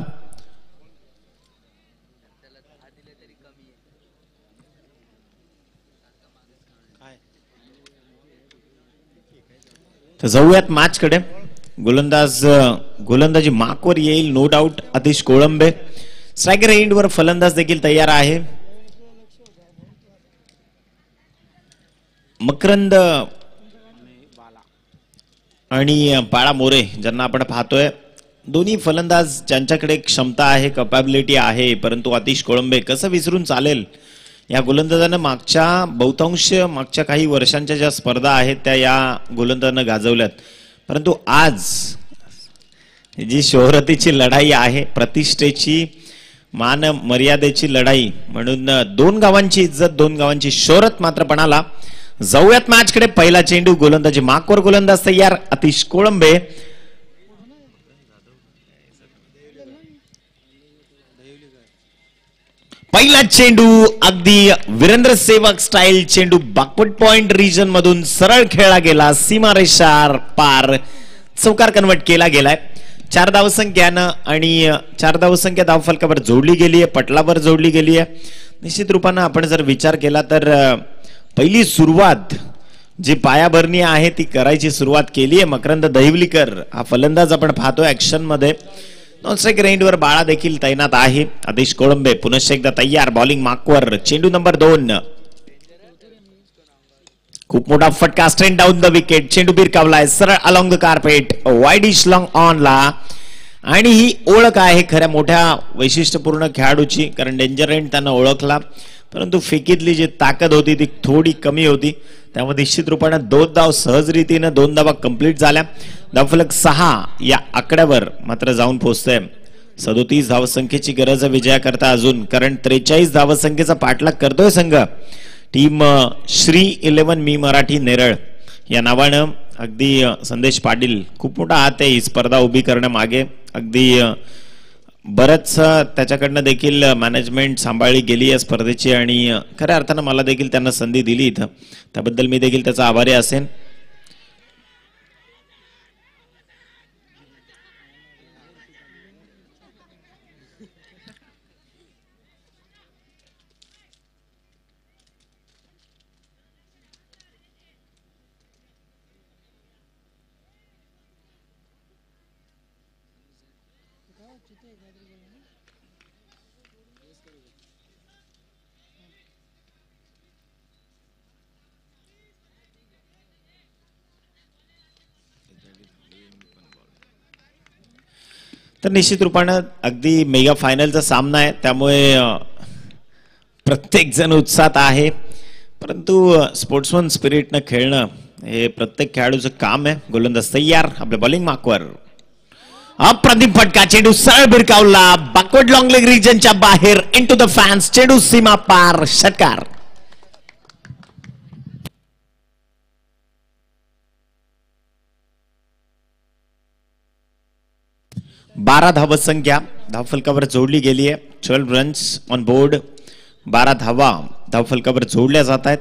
तर जाऊयात मॅच कडे. गोलंदाजी मार्कवर येईल no doubt Atish Kolambe. Striker एंडवर फलंदाज देखील तयार आहे. मकरंद आणि बाळा मोरे ज्यांना आपण पाहतोय दोन्ही फलंदाज ज्यांच्याकडे क्षमता आहे कॅपॅबिलिटी आहे. परंतु आतिश कोळंबे कसं विसरून चालेल. या गोलंदाजानं मागच्या काही वर्षांच्या ज्या स्पर्धा आहेत त्या या गोलंदाजानं गाजवल्यात. परंतु आज जी शोहरतीची लढाई आहे प्रतिष्ठेची मान मर्यादेची लढाई म्हणून दोन गावांची इज्जत दोन गावांची शोहरत मात्र पणाला. जाऊयात मॅच कडे. पहिला चेंडू गोलंदाजी मार्कवर गोलंदाज तयार आतिश कोळंबे. पहिला चेंडू अगदी वीरेंद्र सेवक स्टाईल चेंडू बॅकवर्ड पॉइंट रिजन मधून सरळ खेळला गेला. सीमारेषार पार चौकार कन्वर्ट केला गेलाय. 4 धावसंख्यानं आणि 4 धावसंख्या धावफलकावर जोडली गेली आहे पटलावर जोडली गेली आहे. निश्चित रूपानं आपण जर विचार केला तर पहिली सुरुवात जी पायाभरणी आहे ती करायची सुरुवात केली आहे. मकरंद दहिवलीकर हा फलंदाज आपण पाहतोय ऍक्शन मध्ये. नॉन स्ट्राइक रेंजवर बाळा देखील तैनात आहे. आतिश कोळंबे पुनश्च एकदा तयार. बॉलिंग मार्कवर चेंडू नंबर 2. खूप मोठा फटका स्ट्रेट डाऊन द विकेट. चेंडू बिरकावलाय सरळ along the carpet widish long on ला. आणि ही ओळख आहे खऱ्या मोठ्या वैशिष्ट्यपूर्ण खेळाडूची कारण डेंजर एंड त्यांना ओळखला. परंतु फेकीतली जी ताकद होती ती थोडी कमी होती. त्यामध्ये निश्चित रूपाने 2 धाव सहज रीतीने 2 धावा कंप्लीट झाल्या. धावफलक 6 या आकड्यावर मात्र जाऊन पोहोचतोय. 37 धावसंख्येची गरज विजयाकरता अजून कारण 43 धावसंख्येचा पाठलाग करतोय संघ. टीम श्री 11 मी मराठी नेरळ या नावानं अगदी संदेश पाटील खूप मोठा हात आहे ही स्पर्धा उभी करण्यामागे. अगदी बरंच त्याच्याकडनं देखील मॅनेजमेंट सांभाळली गेली या स्पर्धेची आणि खऱ्या अर्थानं मला देखील त्यांना संधी दिली इथं. त्याबद्दल मी देखील त्याचा आभारी असेन. तर निश्चित रूपानं अगदी मेगा फायनलचा सामना आहे त्यामुळे प्रत्येक जण उत्साहात आहे. परंतु स्पोर्ट्समन स्पिरिटनं खेळणं हे प्रत्येक खेळाडूचं काम आहे. गोलंदाज तयार आपल्या बॉलिंग मार्कवर. अप्रतिम फटका चेंडू सरळ भिरकावला बॅकवर्ड लॉंग लेग रिजनच्या बाहेर इनटू द फॅन्स. चेंडू सीमा पार षटकार. बारा धावसंख्या धावफलकावर जोडली गेली आहे. 12 रन्स ऑन बोर्ड. 12 धावा धावफलकावर जोडल्या जात आहेत.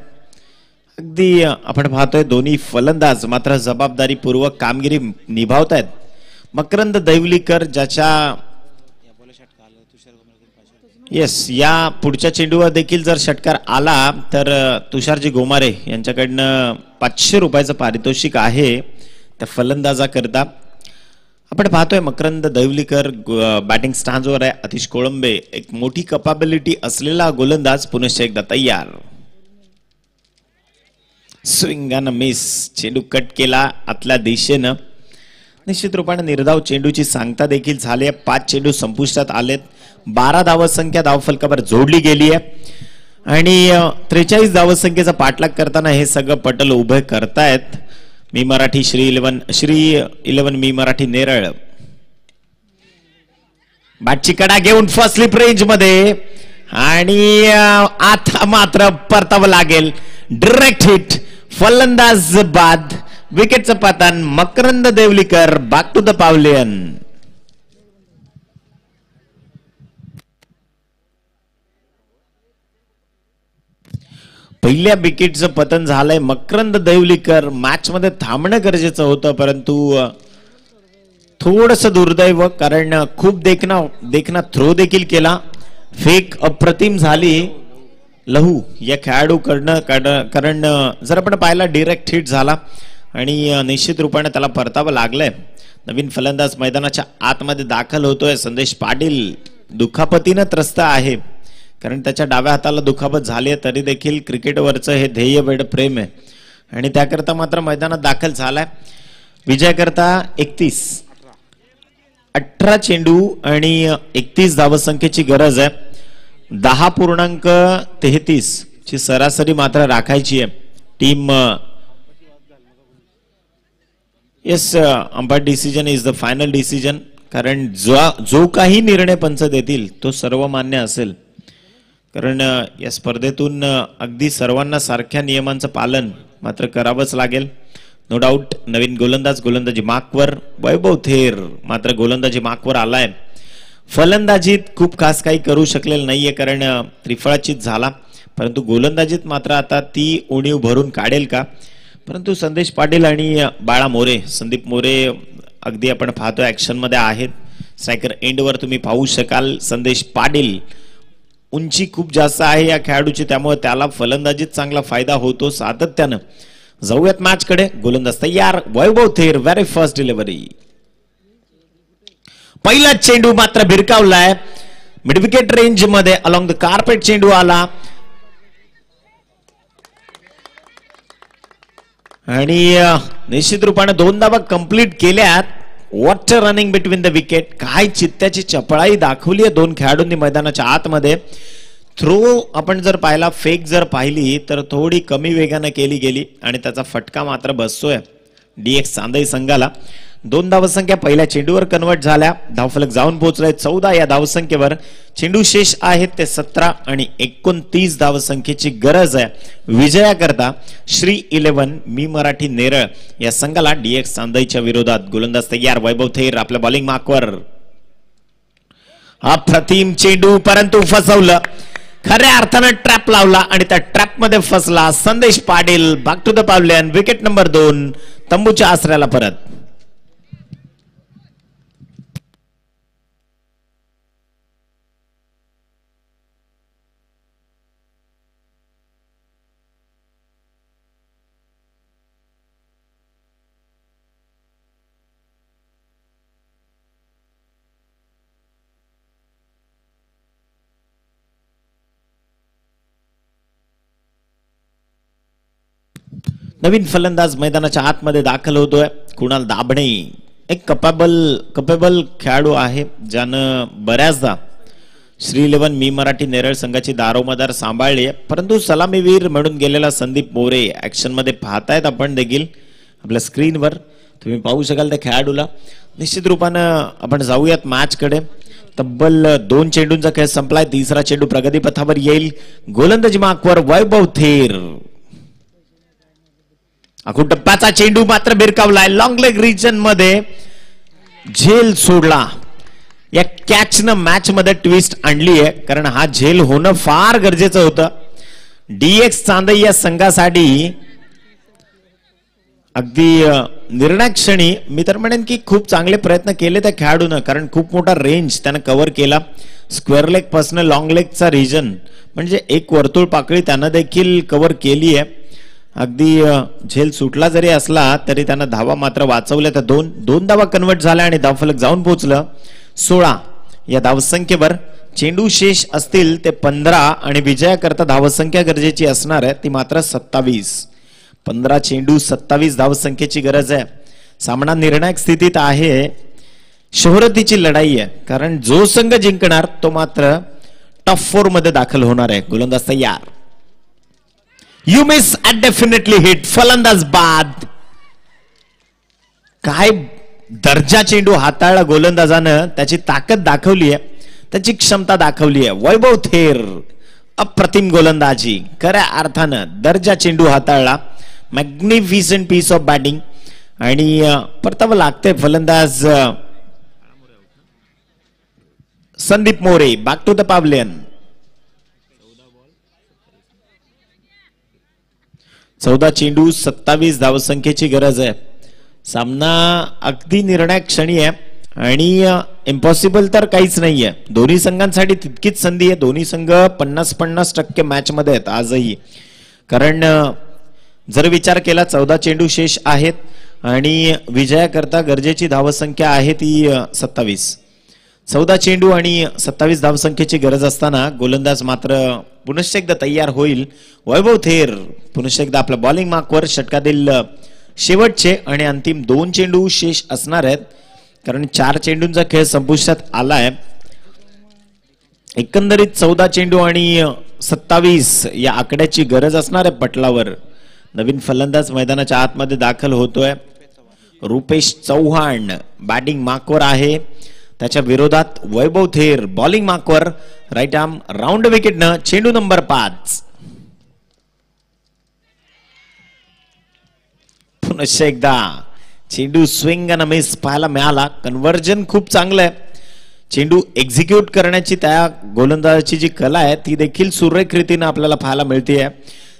अगदी आपण पाहतोय दोन्ही फलंदाज मात्र जबाबदारीपूर्वक कामगिरी निभावत आहेत. मकरंद दैवलीकर ज्याच्या या पुढच्या चेंडूवर देखील जर षटकार आला तर तुषारजी गोमारे यांच्याकडनं 500 रुपयाचं पारितोषिक आहे त्या फलंदाजाकरता. आपण पाहतोय मकरंद दैवलीकर बॅटिंग स्टॅन्डवर आहे. आतिश कोळंबे एक मोठी कॅपॅबिलिटी असलेला गोलंदाज पुनश्च एकदा तयार. स्विंगानं मिस. चेंडू कट केला आतल्या दिशेनं. निश्चित रूपाने निर्धाव चेंडूची सांगता देखील झाली आहे. 5 चेंडू संपुष्टात आलेत. 12 धावसंख्या धावफलकावर जोडली गेली आहे आणि 43 धावसंख्येचा पाठलाग करताना हे सगळं पटल उभे करतायत मी मराठी श्री 11 मी मराठी नेरळ. बॅटची कडा घेऊन फर्स्ट स्लिप रेंज मध्ये आणि आता मात्र परतावं लागेल. डायरेक्ट हिट, फलंदाज बाद, विकेटचं पतन. Makarand Deolikar back to the pavilion. पहिल्या विकेटचं पतन झालंय. मकरंद देवलीकर मॅच मध्ये थांबणं गरजेचं होतं, परंतु थोडस दुर्दैव, कारण खूप देखना थ्रो देखील केला. फेक अप्रतिम झाली लहू या खेळाडूकडनं, कारण जर आपण पाहिला डायरेक्ट हिट झाला आणि निश्चित रूपाने त्याला परतावं लागलंय. नवीन फलंदाज मैदानाच्या आतमध्ये दाखल होतोय. संदेश पाटील दुखापतीनं त्रस्त आहे, कारण त्याच्या डाव्या हाताला दुखापत झाली आहे, तरी देखील क्रिकेटवरचं हे ध्येय वेड प्रेम आहे आणि त्याकरता मात्र मैदानात दाखल झालाय. विजयाकरता 18 चेंडू आणि 31 धावसंख्येची गरज आहे. 10.33 ची सरासरी मात्र राखायची आहे. Team yes, umpire decision is the final decision, कारण जो काही निर्णय पंच देतील तो सर्वमान्य असेल, कारण या स्पर्धेतून अगदी सर्वांना सारख्या नियमांचं पालन मात्र करावंच लागेल. No doubt. नवीन गोलंदाजी मार्कवर वैभव थेर मात्र गोलंदाजी मार्कवर आलाय. फलंदाजीत खूप खास काही करू शकलेलं नाहीये, कारण त्रिफळाचीत झाला, परंतु गोलंदाजीत मात्र आता ती उणीव भरून काढेल का. परंतु संदेश पाटील आणि बाळा मोरे, संदीप मोरे अगदी आपण पाहतोय ऍक्शन मध्ये आहेत. स्ट्रायकर एंडवर तुम्ही पाहू शकाल संदेश पाटील. उंची खूप जास्त आहे या खेळाडूची, त्यामुळे त्याला फलंदाजीत चांगला फायदा होतो सातत्यानं. जाऊयात मॅच कडे. गोलंदाज तयार. वैभव थेर, व्हेरी फर्स्ट डिलिव्हरी. पहिला चेंडू मात्र भिरकावलाय मिड विकेट रेंज मध्ये. अलॉंग द कार्पेट चेंडू आला आणि निश्चित रूपाने 2 धावा कंप्लीट केल्यात. What running between the wicket. काय चित्त्याची चपळाई दाखवली आहे दोन खेळाडूंनी मैदानाच्या आतमध्ये. थ्रो आपण जर पाहिला, फेक जर पाहिली तर थोडी कमी वेगाने केली गेली आणि त्याचा फटका मात्र बसतोय डीएक्स चांदई संघाला. 2 धावसंख्या पहिल्या चेंडूवर कन्वर्ट झाल्या. धावफलक जाऊन पोहोचलाय 14 या धावसंख्येवर. चेंडू शेष आहेत ते 17 आणि 29 धावसंख्येची गरज आहे विजयाकरता. श्री 11 मी मराठी नेरळ या संघाला डीएक्स चांदईच्या विरोधात. गोलंदाज तयार. वैभव थेर आपल्या बॉलिंग मार्कवर. अप्रतिम चेंडू, परंतु फसवलं. खऱ्या अर्थानं ट्रॅप लावला आणि त्या ट्रॅप मध्ये फसला Sandesh Patil. Back to the pavilion. Wicket number 2 तंबूच्या आसऱ्याला परत. नवीन फलंदाज मैदानाच्या आतमध्ये दाखल होतोय. कुणाल दाभणे एक कपेबल खेळाडू आहे, ज्यानं बऱ्याचदा श्री 11 मी मराठी नेरळ संघाची दारोमदार सांभाळली आहे. परंतु सलामीवीर म्हणून गेलेला संदीप मोरे ऍक्शन मध्ये पाहतायत आपण देखील आपल्या स्क्रीनवर. तुम्ही पाहू शकाल त्या खेळाडूला. निश्चित रूपानं आपण जाऊयात मॅच कडे. तब्बल 2 चेंडूंचा खेळ संपलाय. 3रा चेंडू प्रगतीपथावर येईल. गोलंदाजी मार्कवर वैभव थेर. अखूट टप्प्याचा चेंडू मात्र भिरकावलाय. लॉंग लेग रिजन मध्ये झेल सोडला. या कॅचनं मॅच मध्ये ट्विस्ट आणली आहे, कारण हा झेल होणं फार गरजेचं होतं. डीएक्स चांदई या संघासाठी अगदी निर्णायक क्षणी मी तर म्हणेन की खूप चांगले प्रयत्न केले त्या खेळाडूनं, कारण खूप मोठा रेंज त्यानं कव्हर केला. स्क्वेअर लेग पासून लॉंग लेगचा रिजन म्हणजे एक वर्तुळ पाकळी त्यानं देखील कव्हर केली आहे. अगदी झेल सुटला जरी असला तरी त्यानं धावा मात्र वाचवल्या. त्या 2 धावा कन्वर्ट झाल्या आणि धावफलक जाऊन पोहोचलं 16 या धावसंख्येवर. चेंडू शेष असतील ते 15 आणि विजयाकरता धावसंख्या गरजेची असणार आहे ती मात्र 27. 15 चेंडू 27 धावसंख्येची गरज आहे. सामना निर्णायक स्थितीत आहे. शोहरतीची लढाई आहे, कारण जो संघ जिंकणार तो मात्र टॉप 4 मध्ये दाखल होणार आहे. गोलंदाज तयार. You miss and definitely hit. फलंदाज बाद. काय दर्जा चेंडू हाताळला गोलंदाजानं, त्याची ताकद दाखवली आहे, त्याची क्षमता दाखवली आहे. वैभव थेर अप्रतिम गोलंदाजी, खऱ्या अर्थानं दर्जा चेंडू हाताळला. मॅग्निफिसंट पीस ऑफ बॅटिंग आणि परतावं लागते फलंदाज Sandeep More. Back to the pavilion. 14 चेंडू 27 धावसंख्येची गरज आहे. सामना अगदी निर्णायक क्षणी आहे आणि इम्पॉसिबल तर काहीच नाहीये. दोन्ही संघांसाठी तितकीच संधी आहे. दोन्ही संघ 50-50% मॅच मध्ये आहेत आजही. कारण जर विचार केला 14 चेंडू शेष आहेत आणि विजयाकरता गरजेची धावसंख्या आहे ती 27. 14 चेंडू आणि 27 धावसंख्येची गरज असताना गोलंदाज मात्र पुनश्च एकदा तयार होईल. वैभव थेर पुनश्च एकदा आपल्या बॉलिंग मार्कवर षटकातील शेवटचे आणि अंतिम 2 चेंडू शेष असणार आहेत. कारण 4 चेंडूंचा खेळ संपुष्टात आलाय. एकंदरीत 14 चेंडू आणि 27 या आकड्याची गरज असणार आहे पटलावर. नवीन फलंदाज मैदानाच्या आतमध्ये दाखल होतोय. रुपेश चौहान बॅटिंग मार्कवर आहे. त्याच्या विरोधात वैभव थेर बॉलिंग मार्कवर. राईट आर्म राऊंड विकेटनं चेंडू नंबर 5. पुनश्च एकदा चेंडू स्विंग अन मिस पाहायला मिळाला. कन्व्हर्जन खूप चांगलं आहे. चेंडू एक्झिक्यूट करण्याची त्या गोलंदाजाची जी कला आहे ती देखील सुरेख रीतीने आपल्याला पाहायला मिळते.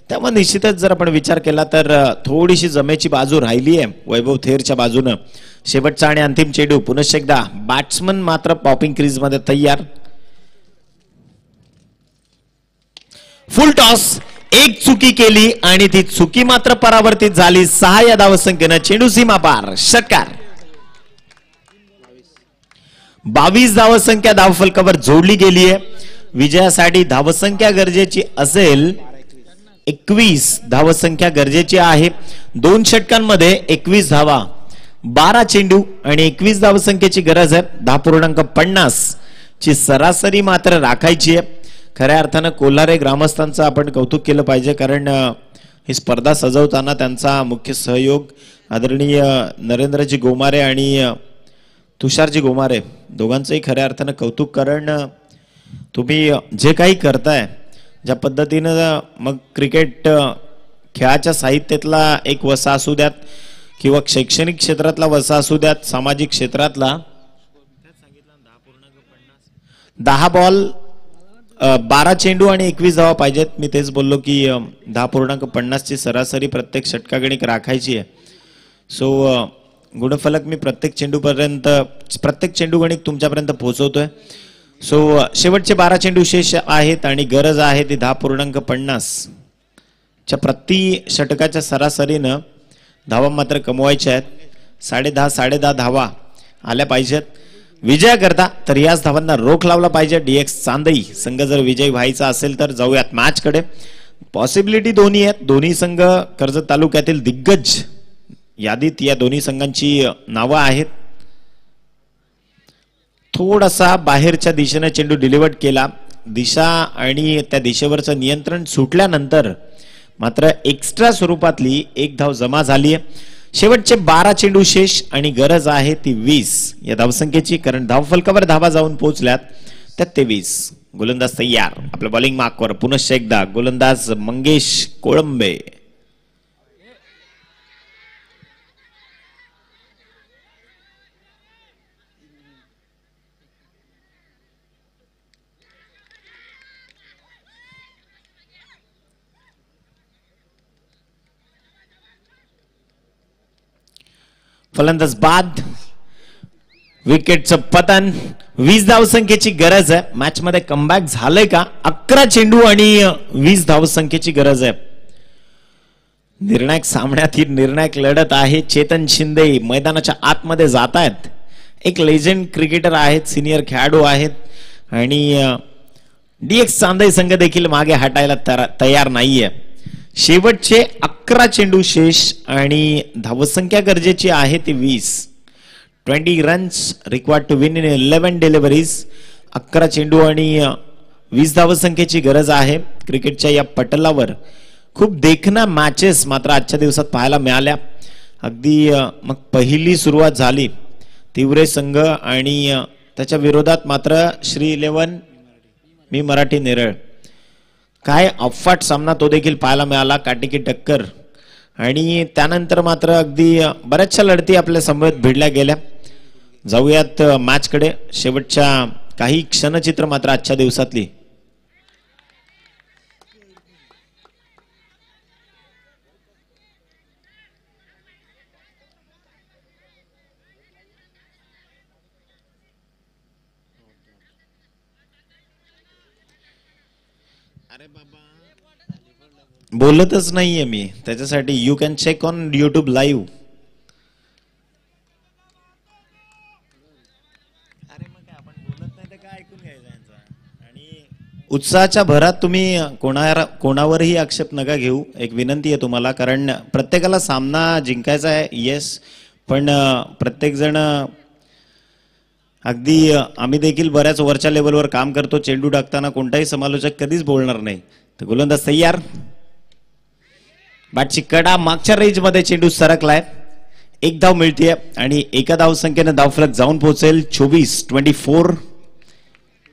त्यामुळे निश्चितच जर आपण विचार केला तर थोडीशी जमेची बाजू राहिली आहे वैभव थेरच्या बाजूनं. शेवटचा आणि अंतिम चेंडू पुनश्च एकदा. बॅट्समन मात्र पॉपिंग क्रीज मध्ये तयार. फुल टॉस. एक चुकी केली आणि ती चुकी मात्र परावर्तित झाली. 6 या धावसंख्येनं चेंडू सीमा पार. षटकार. 22 धावसंख्या धावफलकावर जोडली गेली आहे. विजयासाठी धावसंख्या गरजेची असेल 21 धावसंख्या गरजेची आहे. 2 षटकांमध्ये 21 धावा, 12 चेंडू आणि 21 धावसंख्येची गरज आहे. 10.50 ची सरासरी मात्र राखायची आहे. खऱ्या अर्थानं कोल्हारे ग्रामस्थांचं आपण कौतुक केलं पाहिजे. कारण ही स्पर्धा सजवताना त्यांचा मुख्य सहयोग आदरणीय नरेंद्रजी गोमारे आणि तुषारजी गोमारे दोघांचंही खऱ्या अर्थानं कौतुक. कारण तुम्ही जे काही करताय, ज्या पद्धतीनं मग क्रिकेट खेळाच्या साहित्यातला एक वसा असू द्यात किंवा शैक्षणिक क्षेत्रातला वसा असू द्यात, सामाजिक क्षेत्रातला 10 बॉल 12 चेंडू आणि 21 धावा पाहिजेत. मी तेच बोललो की 10.50 ची सरासरी प्रत्येक षटकागणिक राखायची आहे. सो गुणफलक मी प्रत्येक चेंडू गणिक तुमच्यापर्यंत पोहोचवतोय. सो शेवटचे 12 चेंडू शेष आहेत आणि गरज आहे ती 10.50 च्या प्रति षटकाच्या सरासरीनं धावा मात्र कमवायच्या आहेत. 10.5 धावा आल्या पाहिजेत विजयाकरता. तर याच धावांना रोख लावला पाहिजे. डीएक्स चांदई संघ जर विजयी व्हायचा असेल तर जाऊयात मॅच कडे. पॉसिबिलिटी दोन्ही आहेत. दोन्ही संघ कर्जत तालुक्यातील दिग्गज यादीत या दोन्ही संघांची नावं आहेत. थोडासा बाहेरच्या दिशेने चेंडू डिलिव्हर्ड केला. दिशा आणि त्या दिशेवरचं नियंत्रण सुटल्यानंतर मात्र एक्स्ट्रा स्वरूपातली एक धाव जमा झाली आहे. शेवटचे 12 चेंडू शेष आणि गरज आहे ती 20 या धावसंख्येची. कारण धावफलकावर धावा जाऊन पोहोचल्यात त्या 23. गोलंदाज तयार आपल्या बॉलिंग मार्कवर. पुनश्च एकदा गोलंदाज मंगेश कोळंबे. फलंदाज बाद. विकेटचं पतन. 20 धावसंख्येची गरज आहे. मॅच मध्ये कमबॅक झालंय का? 11 चेंडू आणि 20 धावसंख्येची गरज आहे. निर्णायक सामन्यात ही निर्णायक लढत आहे. चेतन शिंदे मैदानाच्या आतमध्ये जात आहेत. एक लेजंड क्रिकेटर आहेत, सिनियर खेळाडू आहेत आणि डीएक्स चांदई संघ देखील मागे हटायला तयार नाहीये. शेवटचे 11 चेंडू शेष आणि धावसंख्या गरजेची आहे ती 20. 20 runs required to win in 11 deliveries. 11 चेंडू आणि 20 धावसंख्येची गरज आहे. क्रिकेटच्या या पटलावर खूप देखणा मॅचेस मात्र आजच्या दिवसात पाहायला मिळाल्या. अगदी मग पहिली सुरुवात झाली तिवरे संघ आणि त्याच्या विरोधात मात्र श्री 11 मी मराठी नेरळ. काय अफाट सामना तो देखील पाहायला मिळाला, काटेकी टक्कर. आणि त्यानंतर मात्र अगदी बऱ्याचशा लढती आपल्या समवेत भिडल्या गेल्या. जाऊयात मॅच कडे. शेवटच्या काही क्षणचित्र मात्र आजच्या दिवसातली. बोलतच नाहीये मी त्याच्यासाठी. You can check on YouTube live. उत्साहाच्या भरात तुम्ही कोणावरही आक्षेप नका घेऊ. एक विनंती आहे तुम्हाला, कारण प्रत्येकाला सामना जिंकायचा आहे. येस, पण प्रत्येक जण अगदी आम्ही देखील बऱ्याच वरच्या लेवलवर काम करतो. चेंडू टाकताना कोणताही समालोचक कधीच बोलणार नाही. तर गोलंदाज तयार. बॅटची कडा मागच्या रेंज मध्ये चेंडू सरकलाय. एक धाव मिळते आणि एका धाव संख्येने धावफलक जाऊन पोहोचेल.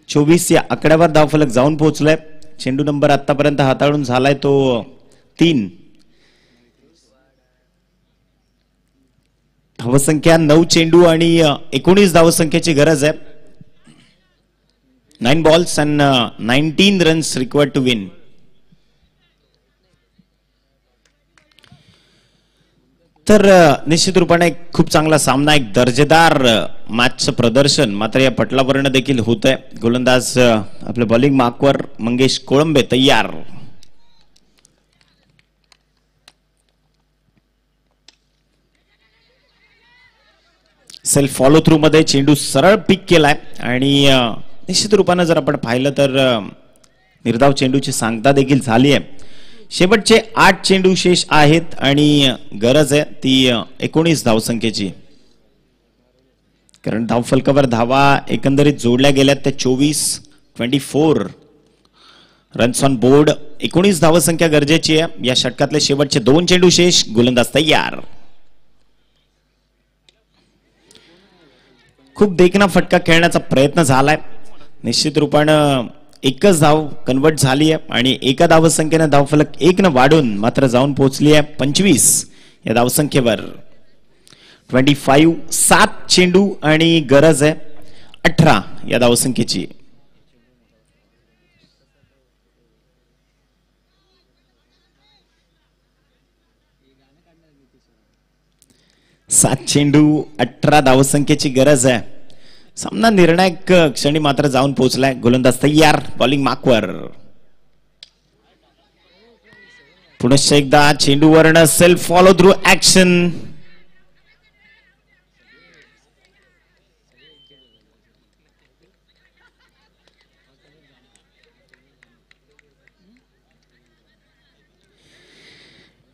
24 या आकड्यावर धावफलक जाऊन पोहोचलाय. चेंडू नंबर आतापर्यंत हाताळून झालाय तो 3. धावसंख्या 9 चेंडू आणि 19 धावसंख्येची गरज आहे. 9 balls and 19 runs required to win. तर निश्चित रूपाने खूप चांगला सामना, एक दर्जेदार मॅचचं प्रदर्शन मात्र या पटलावरनं देखील होत आहे. गोलंदाज आपल्या बॉलिंग मार्कवर मंगेश कोळंबे तयार. सेल्फ फॉलो थ्रू मध्ये चेंडू सरळ पिक केलाय आणि निश्चित रूपाने जर आपण पाहिलं तर निर्धाव चेंडूची सांगता देखील झाली आहे. शेवटचे 8 चेंडू शेष आहेत आणि गरज आहे ती 19 धावसंख्येची. कारण धावफलकावर धावा एकंदरीत जोडल्या गेल्यात त्या 24 रन्स ऑन बोर्ड. 19 धावसंख्या गरजेची आहे. या षटकातले शेवटचे 2 चेंडू शेष. गोलंदाज तयार. खूप देखणा फटका खेळण्याचा प्रयत्न झालाय. निश्चित रूपानं एकच धाव कन्वर्ट झाली आहे आणि एका धावसंख्येने धावफलक 1 न वाढून मात्र जाऊन पोहोचली आहे 25 या धावसंख्येवर. 25 7 चेंडू आणि गरज आहे 18 या धावसंख्येची. सात चेंडू 18 धावसंख्येची गरज आहे. सामना निर्णायक क्षणी मात्र जाऊन पोहोचलाय. गोलंदाज तयार. बॉलिंग मार्कवर. पुनश्च एकदा चेंडूवरनं सेल्फ फॉलो थ्रू ऍक्शन.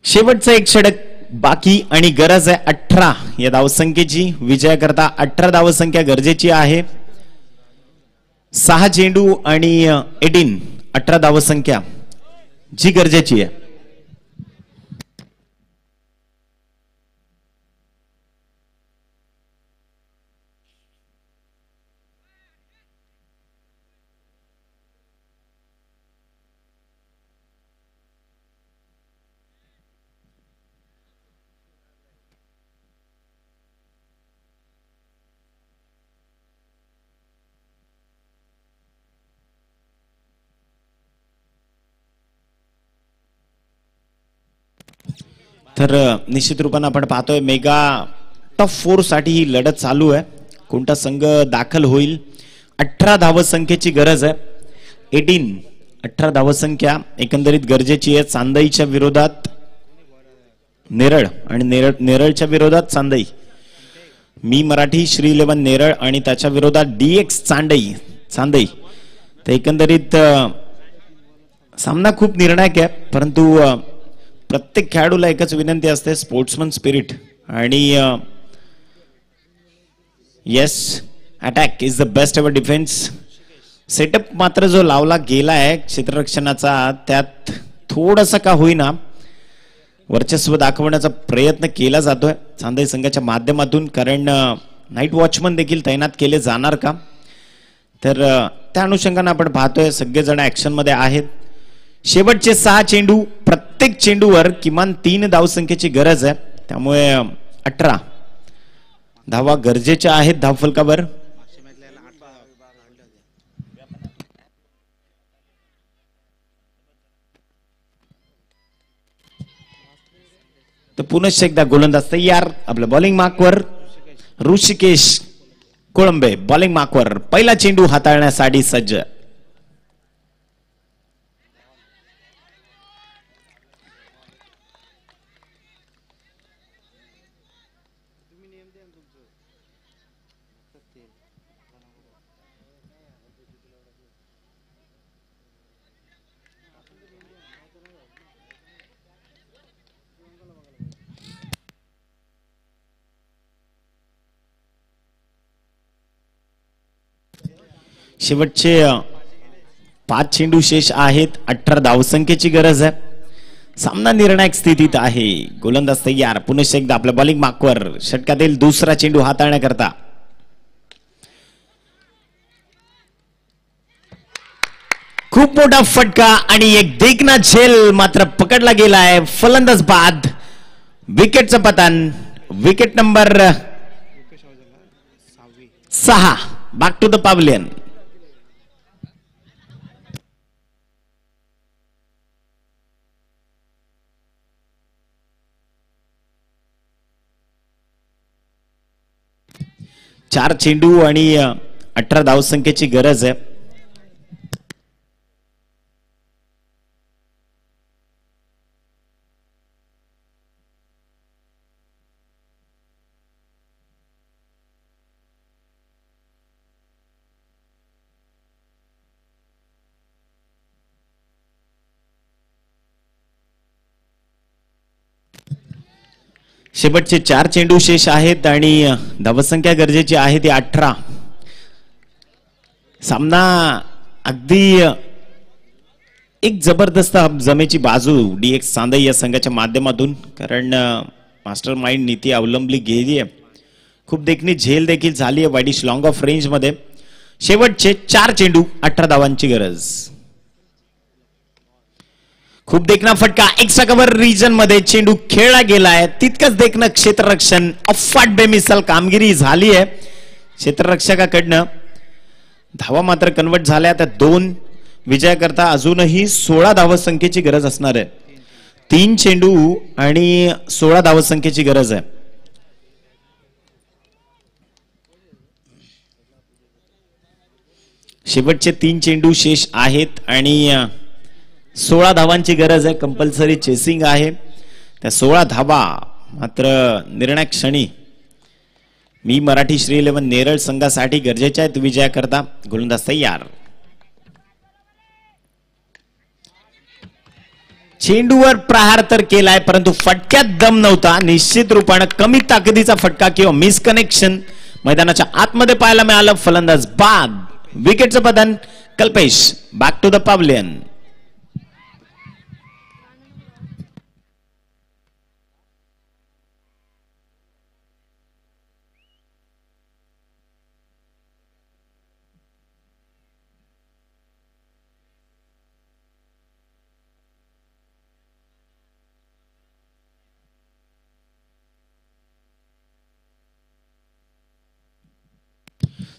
शेवटचा एक षटक बाकी आणि गरज आहे 18 या धावसंख्येची. विजयाकरता 18 धावसंख्या गरजेची आहे. 6 चेंडू आणि 18 धावसंख्या जी गरजेची आहे. तर निश्चित रूपाने आपण पाहतोय मेगा टॉप 4 साठी ही लढत चालू आहे. कोणता संघ दाखल होईल. 18 धावसंख्येची गरज आहे. 18 धावसंख्या एकंदरीत गरजेची आहे. चांदईच्या विरोधात नेरळ आणि नेरळच्या विरोधात चांदई. मी मराठी श्री 11 नेरळ आणि त्याच्या विरोधात DX चांदई. तर एकंदरीत सामना खूप निर्णायक आहे. परंतु प्रत्येक खेळाडूला एकच विनंती असते, स्पोर्ट्समन स्पिरिट. आणि yes, attack is the best ever defence. Setup मात्र जो लावला गेला आहे क्षेत्ररक्षणाचा त्यात थोडासा का होईना वर्चस्व दाखवण्याचा प्रयत्न केला जातोय चांदई संघाच्या माध्यमातून. कारण नाईट वॉचमन देखील तैनात केले जाणार का, तर त्या अनुषंगाने आपण पाहतोय सगळेजण ऍक्शन मध्ये आहेत. शेवटचे 6 चेंडू, प्रत्येक चेंडूवर किमान 3 धावसंख्येची गरज आहे, त्यामुळे 18 धावा गरजेच्या आहेत धावफलकावर. तर पुनश्च एकदा गोलंदाज तयार. आपल्या बॉलिंग मार्कवर ऋषिकेश कोळंबे बॉलिंग मार्कवर पहिला चेंडू हाताळण्यासाठी सज्ज. शेवटचे 5 चेंडू शेष आहेत. 18 धावसंख्येची गरज आहे. सामना निर्णायक स्थितीत आहे. गोलंदाज तयार. पुनश्च एकदा आपल्या बॉलिंग मार्कवर षटकातील दुसरा चेंडू हाताळण्याकरता. खूप मोठा फटका आणि एक देखना झेल मात्र पकडला गेलाय. फलंदाज बाद. विकेटचं पतन. Wicket number 6. Back to the pavilion. चार चेंडू आणि 18 धावसंख्येची गरज आहे. शेवटचे 4 चेंडू शेष आहेत आणि धावसंख्या गरजेची आहे ती 18. सामना अगदी एक जबरदस्त जमेची बाजू डीएक्स चांदई या संघाच्या माध्यमातून, कारण मास्टर माइंड नीती अवलंबली गेली आहे. खूप देखणी झेल देखील झाली आहे वाईडिश लॉंग ऑफ रेंज मध्ये. शेवटचे 4 चेंडू 18 धावांची गरज. खूप देखना फटका. एक्स्ट्रा कव्हर रिजन मध्ये चेंडू खेळला गेलाय. तितकंच देखणं क्षेत्ररक्षण अफाट बेमिसाल कामगिरी झाली आहे क्षेत्ररक्षकाकडनं. धावा मात्र कन्वर्ट झाल्या. त्या 2 विजयाकरता अजूनही 16 धावसंख्येची गरज असणार आहे. 3 चेंडू आणि 16 धावसंख्येची गरज आहे. शेवटचे 3 चेंडू शेष आहेत आणि 16 धावांची गरज आहे. कंपल्सरी चेसिंग आहे. त्या 16 धावा मात्र निर्णायक क्षणी मी मराठी श्री 11 नेरळ संघासाठी गरजेच्या आहेत विजयाकरता. गोलंदाज तयार. चेंडूवर प्रहार तर केलाय परंतु फटक्यात दम नव्हता. निश्चित रूपाने कमी ताकदीचा फटका किंवा मिसकनेक्शन मैदानाच्या आतमध्ये पाहायला मिळालं. फलंदाज बाद. विकेटचं पतन. Kalpesh back to the pavilion.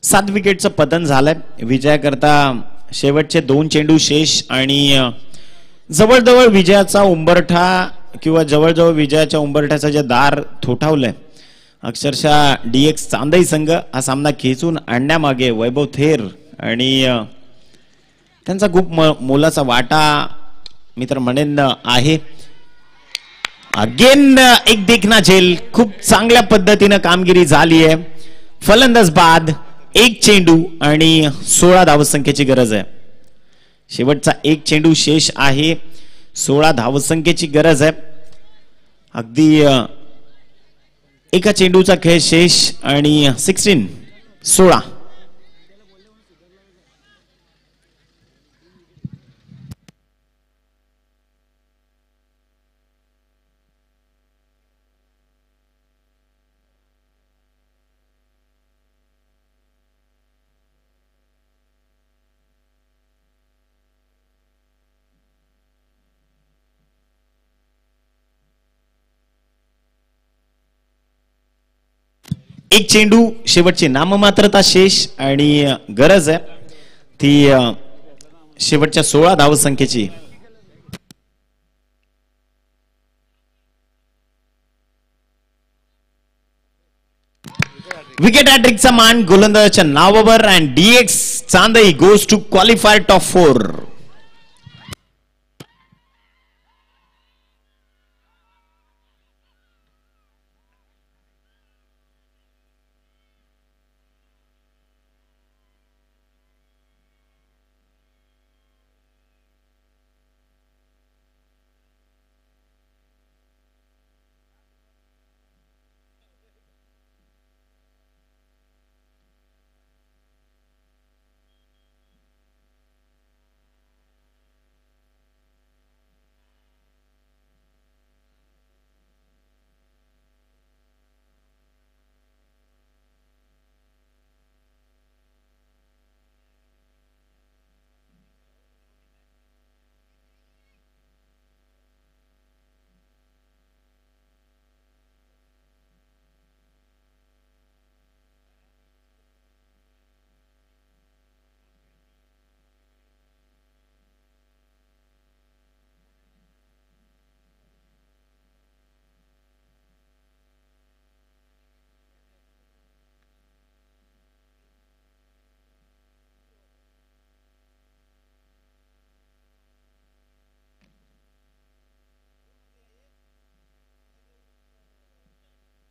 सात विकेटचं पतन झालंय विजयाकरता. शेवटचे 2 चेंडू शेष आणि जवळजवळ विजयाचा उंबरठा किंवा जवळजवळ विजयाच्या उंबरठ्याचं जे दार थोठावलंय अक्षरशः डीएक्स चांदई संघ हा सामना खेचून आणण्यामागे वैभव थेर आणि त्यांचा खूप मोलाचा वाटा मी तर म्हणेन आहे. अगेन एक देखना झेल. खूप चांगल्या पद्धतीने कामगिरी झाली आहे. फलंदाज बाद. 1 चेंडू आणि 16 धावसंख्येची गरज आहे. शेवटचा 1 चेंडू शेष आहे. 16 धावसंख्येची गरज आहे. अगदी एका चेंडूचा खेळ शेष आणि 16. एक चेंडू, शेवटची नाममात्रता शेष आणि गरज आहे ती शेवटच्या 16 धावसंख्येची. विकेट हॅट्रिकचा मान गोलंदाजाच्या नावावर and DX Chandai goes to qualifier top 4.